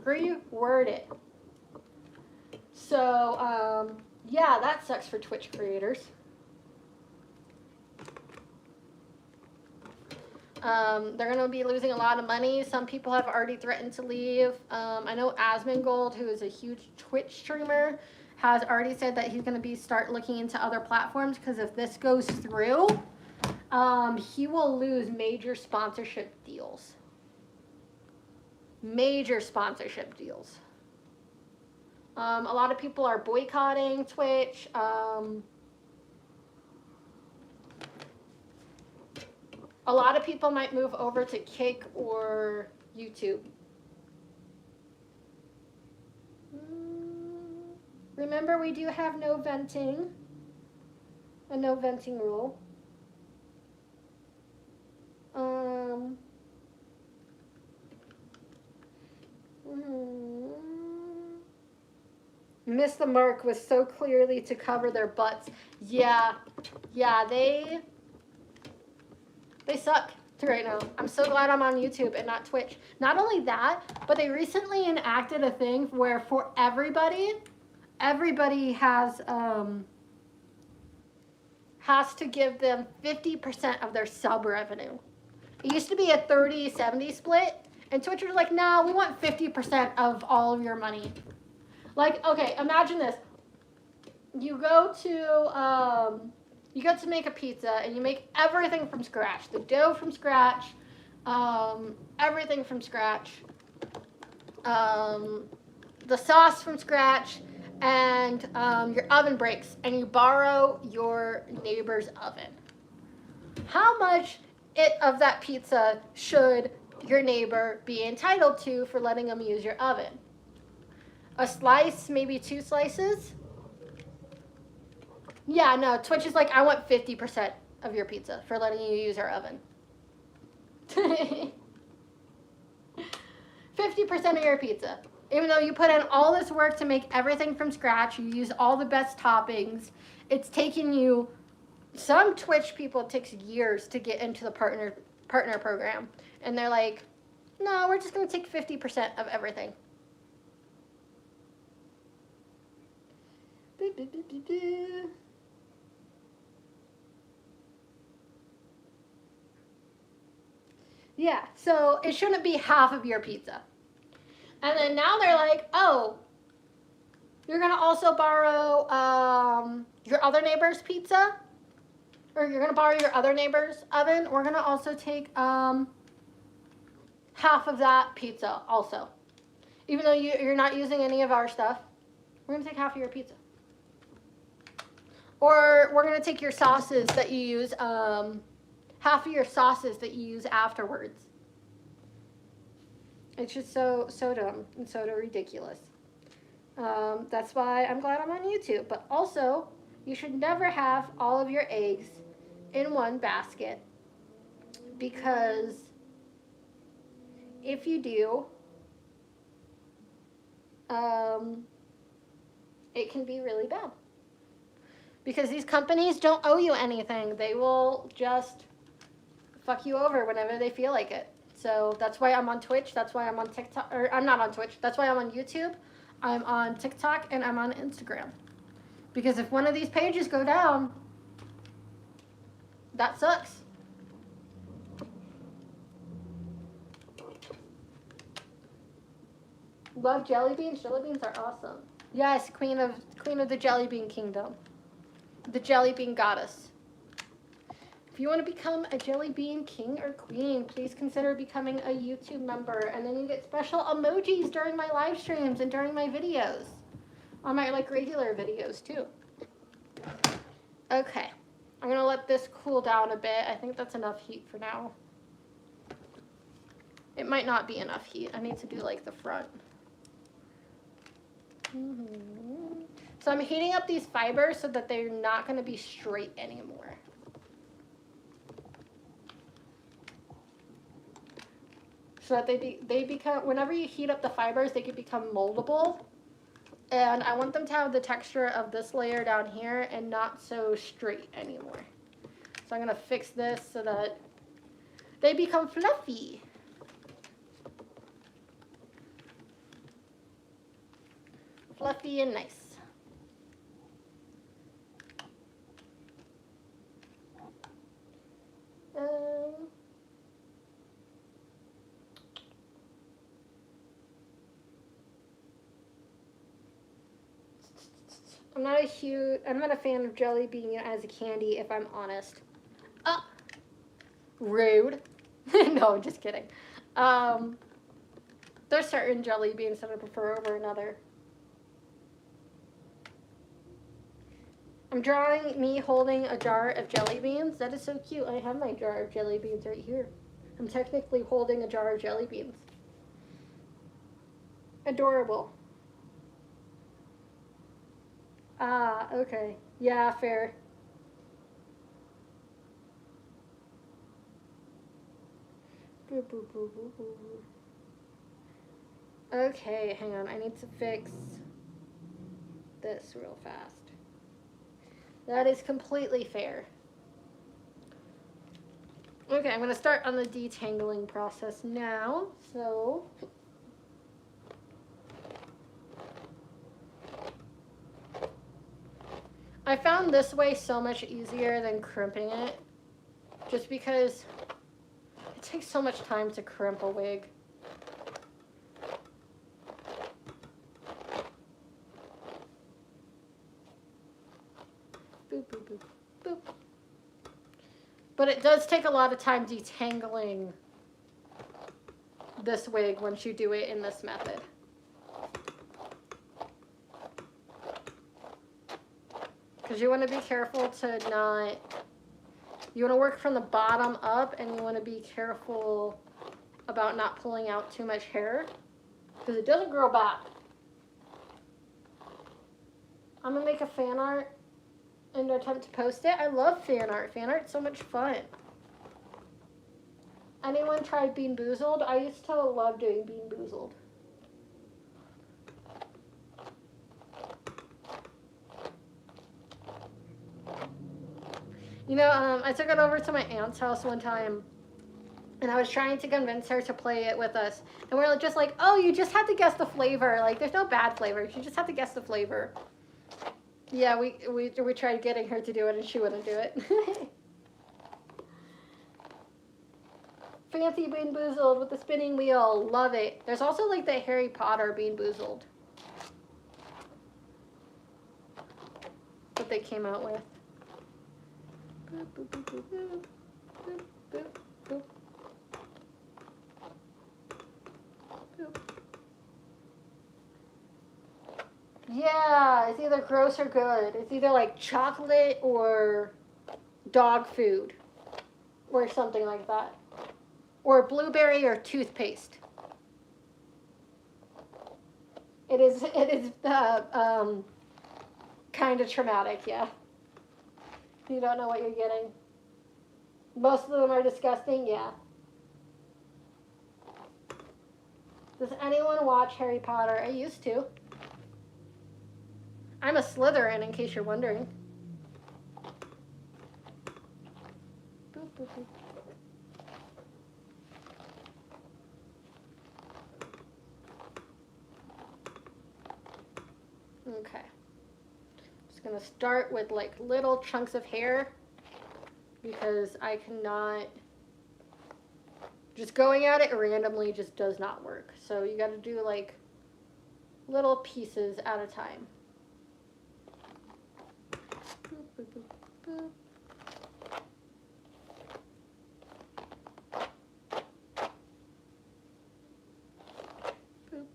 reword it. So, yeah, that sucks for Twitch creators. They're going to be losing a lot of money. Some people have already threatened to leave. I know Asmongold, who is a huge Twitch streamer, has already said that he's going to start looking into other platforms, because if this goes through, he will lose major sponsorship deals. Major sponsorship deals. A lot of people are boycotting Twitch. A lot of people might move over to Kick or YouTube. Remember, we do have no venting. A no venting rule. Miss the mark was so clearly to cover their butts. Yeah, they suck right now. I'm so glad I'm on YouTube and not Twitch. Not only that, but they recently enacted a thing where for everybody has to give them 50% of their sub revenue. It used to be a 30-70 split, and Twitch was like, no, we want 50% of all of your money. Like, okay, imagine this. You go to make a pizza, and you make everything from scratch. The dough from scratch, everything from scratch, the sauce from scratch, and your oven breaks, and you borrow your neighbor's oven. How much of that pizza should your neighbor be entitled to for letting them use your oven? A slice, maybe 2 slices? Yeah, no, Twitch is like, I want 50% of your pizza for letting you use our oven. 50% of your pizza. Even though you put in all this work to make everything from scratch, you use all the best toppings, it's taken you, some Twitch people, it takes years to get into the partner partner program. And they're like, no, we're just going to take 50% of everything. Yeah, so it shouldn't be half of your pizza. And then now they're like, oh, you're going to also borrow your other neighbor's pizza? Or you're going to borrow your other neighbor's oven? We're going to also take half of that pizza also. Even though you're not using any of our stuff, we're going to take half of your pizza. Or we're going to take your sauces that you use, half of your sauces that you use afterwards. It's just so dumb and so ridiculous. That's why I'm glad I'm on YouTube. But also, you should never have all of your eggs in one basket. Because if you do, it can be really bad. Because these companies don't owe you anything. They will just fuck you over whenever they feel like it. So that's why I'm on Twitch. That's why I'm on TikTok. Or I'm not on Twitch. That's why I'm on YouTube. I'm on TikTok and I'm on Instagram. Because if one of these pages go down, that sucks. Love jelly beans. Jelly beans are awesome. Yes, queen of the jelly bean kingdom. The jelly bean goddess. If you want to become a jelly bean king or queen, please consider becoming a YouTube member. And then you get special emojis during my live streams and during my videos. On my regular videos too. Okay. I'm going to let this cool down a bit. I think that's enough heat for now. It might not be enough heat. I need to do the front. So I'm heating up these fibers so that they're not going to be straight anymore. So that they become, whenever you heat up the fibers, they can become moldable. And I want them to have the texture of this layer down here and not so straight anymore. So I'm going to fix this so that they become fluffy. Fluffy and nice. I'm not a fan of jelly bean as a candy, if I'm honest. Rude. No, just kidding. There's certain jelly beans that I prefer over another. I'm drawing me holding a jar of jelly beans. That is so cute. I have my jar of jelly beans right here. I'm technically holding a jar of jelly beans. Adorable. Ah, okay. Yeah, fair. Okay, hang on. I need to fix this real fast. That is completely fair. Okay, I'm going to start on the detangling process now. So I found this way so much easier than crimping it, just because it takes so much time to crimp a wig. Boop, boop, boop, boop. But it does take a lot of time detangling this wig once you do it in this method. Because you want to be careful to not, you want to work from the bottom up, and you want to be careful about not pulling out too much hair, because it doesn't grow back. I'm going to make a fan art and attempt to post it. I love fan art. Fan art's so much fun. Anyone tried Bean Boozled? I used to love doing Bean Boozled. You know, I took it over to my aunt's house one time, And I was trying to convince her to play it with us. And we're just like, oh, you just have to guess the flavor. Like, there's no bad flavors. You just have to guess the flavor. Yeah, we tried getting her to do it, and she wouldn't do it. Fancy Bean Boozled with the spinning wheel. Love it. There's also, like, the Harry Potter Bean Boozled that they came out with. Boop, boop, boop, boop, boop. Boop, boop, boop. Boop. Yeah, it's either gross or good. It's either like chocolate or dog food or something like that. Or blueberry or toothpaste. It is kind of traumatic, yeah. You don't know what you're getting. Most of them are disgusting, yeah. Does anyone watch Harry Potter? I used to. I'm a Slytherin, in case you're wondering. Boop, boop, boop. Okay. Just gonna start with like little chunks of hair because I cannot. Just going at it randomly just does not work. So you gotta do like little pieces at a time. Boop, boop, boop, boop. Boop.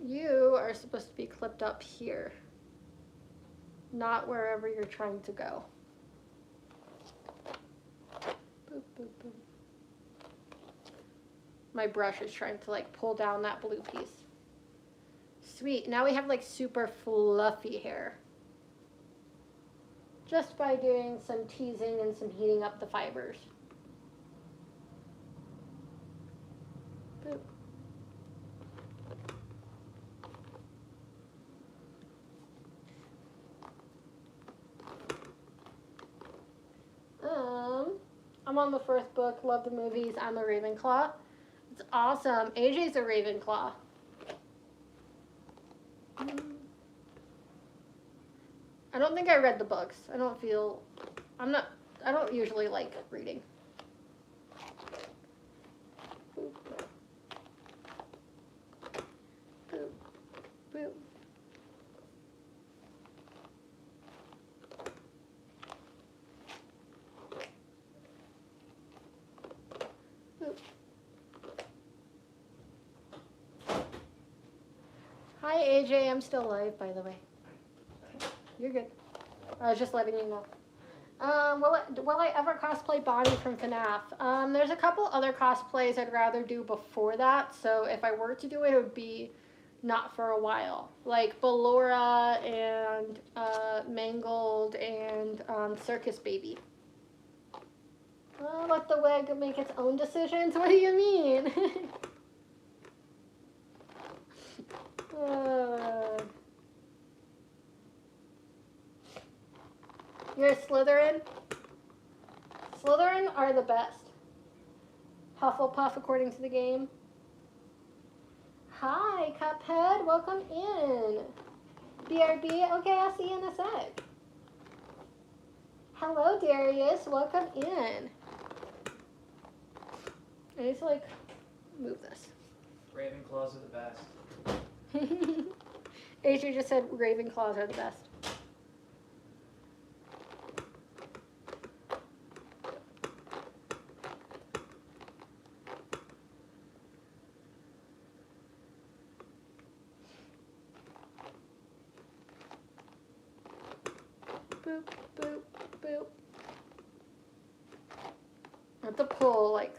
You are supposed to be clipped up here, not wherever you're trying to go. Boop, boop, boop. My brush is trying to like pull down that blue piece. Sweet, now we have like super fluffy hair. Just by doing some teasing and some heating up the fibers. Boop. I'm on the first book, love the movies, I'm a Ravenclaw. It's awesome. AJ's a Ravenclaw. I don't think I read the books. I don't usually like reading. Boop. Boop. Boop. Boop. Hi AJ, I'm still live by the way. You're good. I was just letting you know. Will I ever cosplay Bonnie from FNAF? There's a couple other cosplays I'd rather do before that, so if I were to do it, it would be not for a while. Like Ballora and Mangled and Circus Baby. Let the wig make its own decisions? What do you mean? You're a Slytherin? Slytherin are the best. Hufflepuff, according to the game. Hi, Cuphead. Welcome in. BRB. Okay, I'll see you in a sec. Hello, Darius. Welcome in. I need to, like, move this. Ravenclaws are the best. AJ just said Ravenclaws are the best. Boop, boop, boop. I have to pull, like,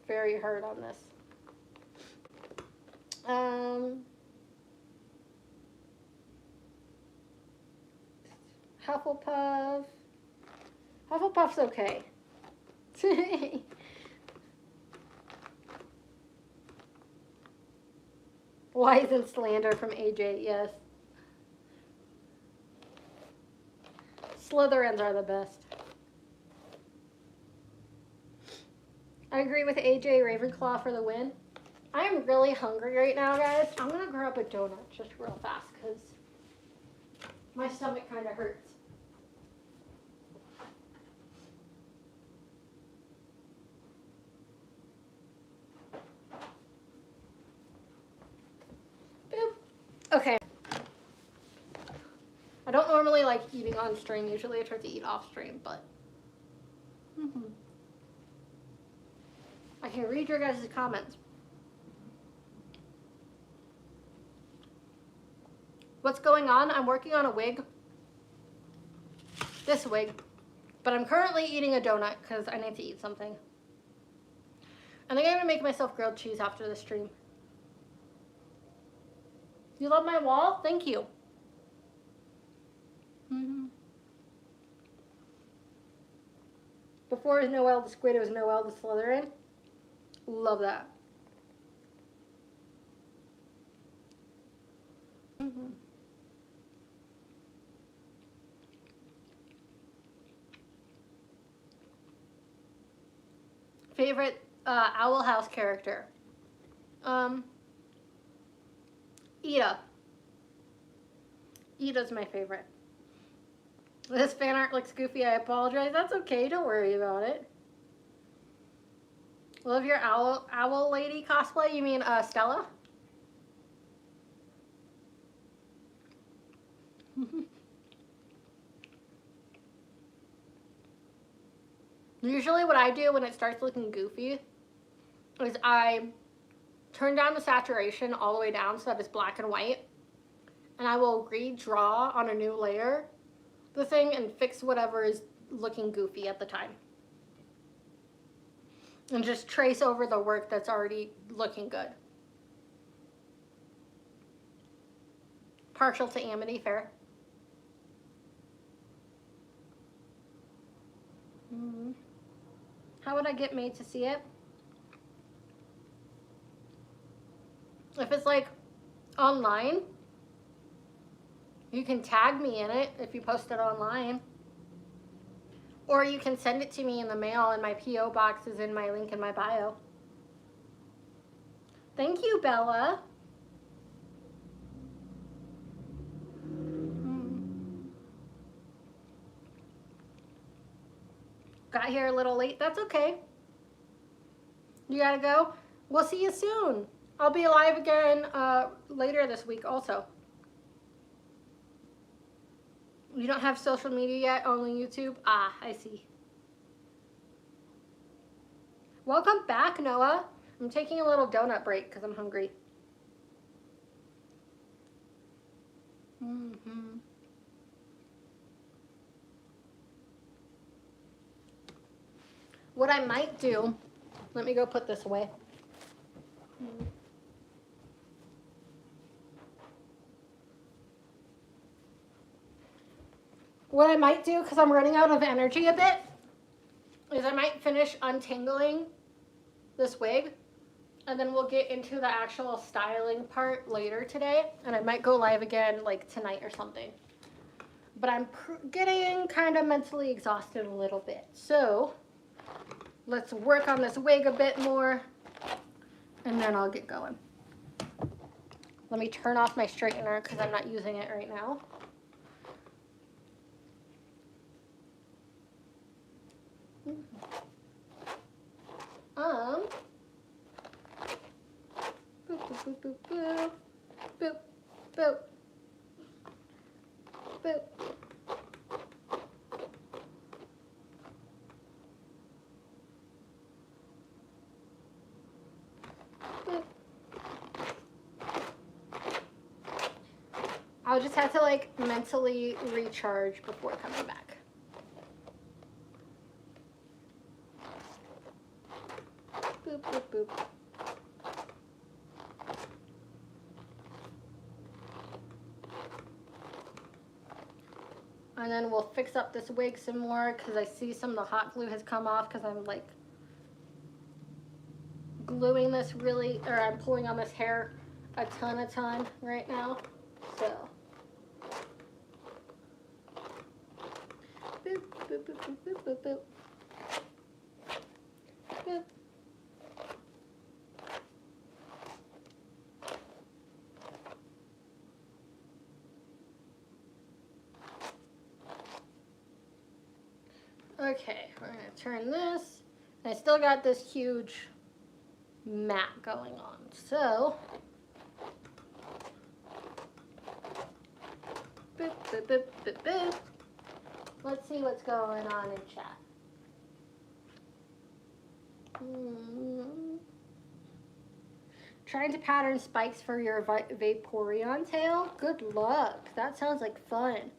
very hard on this. Hufflepuff. Hufflepuff's okay. Poison slander from AJ, yes. Slytherins are the best. I agree with AJ, Ravenclaw for the win. I am really hungry right now, guys. I'm gonna grab a donut just real fast because my stomach kind of hurts. Boop. Okay. I don't normally like eating on stream. Usually I try to eat off stream, but I can read your guys' comments. What's going on? I'm working on a wig. This wig. But I'm currently eating a donut because I need to eat something. I think I'm gonna make myself grilled cheese after the stream. You love my wall? Thank you. Before it was Noelle the Squid, it was Noelle the Slytherin. Love that. Favorite Owl House character? Ida. Ida's my favorite. This fan art looks goofy. I apologize. That's okay. Don't worry about it. Love your owl lady cosplay. You mean Stella? Usually what I do when it starts looking goofy is I turn down the saturation all the way down so that it's black and white. And I will redraw on a new layer the thing and fix whatever is looking goofy at the time. And just trace over the work that's already looking good. Partial to Amity, fair. How would I get made to see it? If it's like online, you can tag me in it if you post it online. Or you can send it to me in the mail, and my P.O. box is in my link in my bio. Thank you, Bella. Got here a little late. That's okay. You gotta go? We'll see you soon. I'll be live again later this week also. You don't have social media yet, only YouTube? Ah, I see. Welcome back, Noah. I'm taking a little donut break because I'm hungry. What I might do, let me go put this away. What I might do, because I'm running out of energy a bit, is I might finish untangling this wig, and then we'll get into the actual styling part later today, and I might go live again like tonight or something. But I'm getting kind of mentally exhausted a little bit, so let's work on this wig a bit more, and then I'll get going. Let me turn off my straightener because I'm not using it right now. Boop, boop, boop, boop, boop, boop, boop. I'll just have to like mentally recharge before coming back. Boop, boop, boop. And then we'll fix up this wig some more because I see some of the hot glue has come off because I'm like gluing this really, or I'm pulling on this hair a ton right now. So. Boop, boop, boop, boop, boop, boop, boop. Boop. Okay, we're gonna turn this. I still got this huge mat going on, so boop, boop, boop, boop, boop. Let's see what's going on in chat. Trying to pattern spikes for your Vaporeon tail? Good luck. That sounds like fun.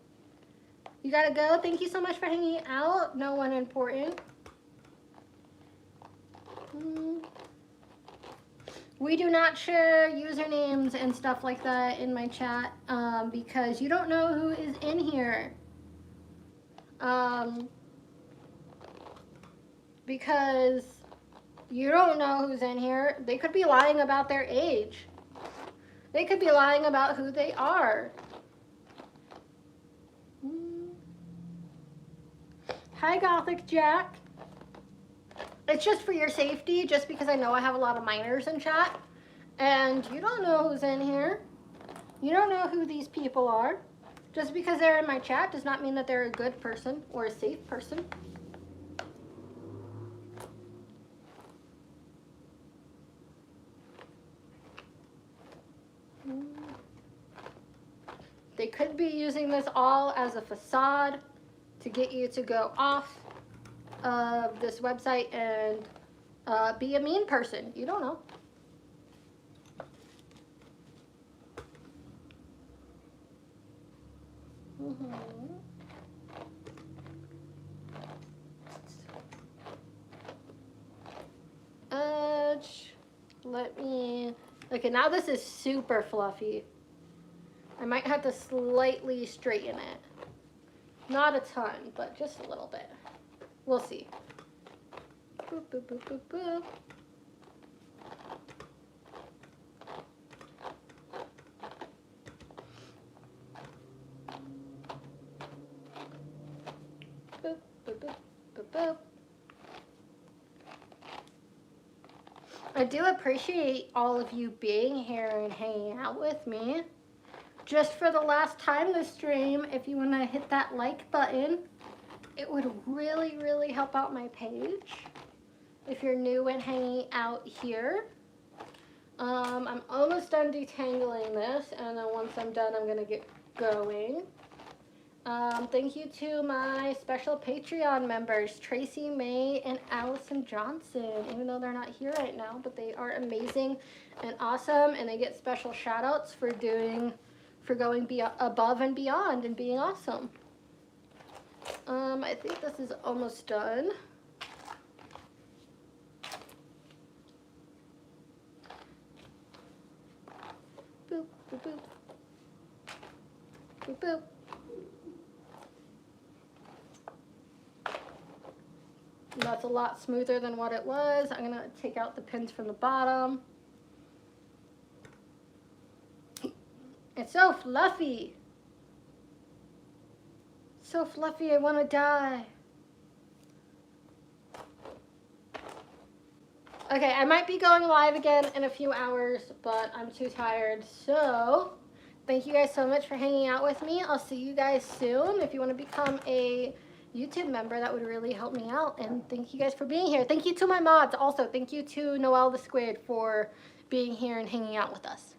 You gotta go. Thank you so much for hanging out. No one important. We do not share usernames and stuff like that in my chat because you don't know who is in here. Because you don't know who's in here. They could be lying about their age. They could be lying about who they are. Hi, Gothic Jack. It's just for your safety, just because I know I have a lot of minors in chat. And you don't know who's in here. You don't know who these people are. Just because they're in my chat does not mean that they're a good person or a safe person. They could be using this all as a facade to get you to go off of this website and be a mean person. You don't know. Let me. Okay, now this is super fluffy. I might have to slightly straighten it. Not a ton, but just a little bit. We'll see. Boop, boop, boop, boop, boop. Boop, boop, boop, boop, boop. I do appreciate all of you being here and hanging out with me. Just for the last time this stream, if you want to hit that like button, it would really, really help out my page. If you're new and hanging out here. I'm almost done detangling this, and then once I'm done, I'm going to get going. Thank you to my special Patreon members, Tracy May and Allison Johnson, even though they're not here right now, but they are amazing and awesome, and they get special shout outs for going above and beyond and being awesome. I think this is almost done. Boop, boop, boop. Boop, boop. That's a lot smoother than what it was. I'm gonna take out the pins from the bottom. It's so fluffy. So fluffy, I wanna die. Okay, I might be going live again in a few hours, but I'm too tired. So, thank you guys so much for hanging out with me. I'll see you guys soon. If you wanna become a YouTube member, that would really help me out, and thank you guys for being here. Thank you to my mods also. Thank you to Noelle the Squid for being here and hanging out with us.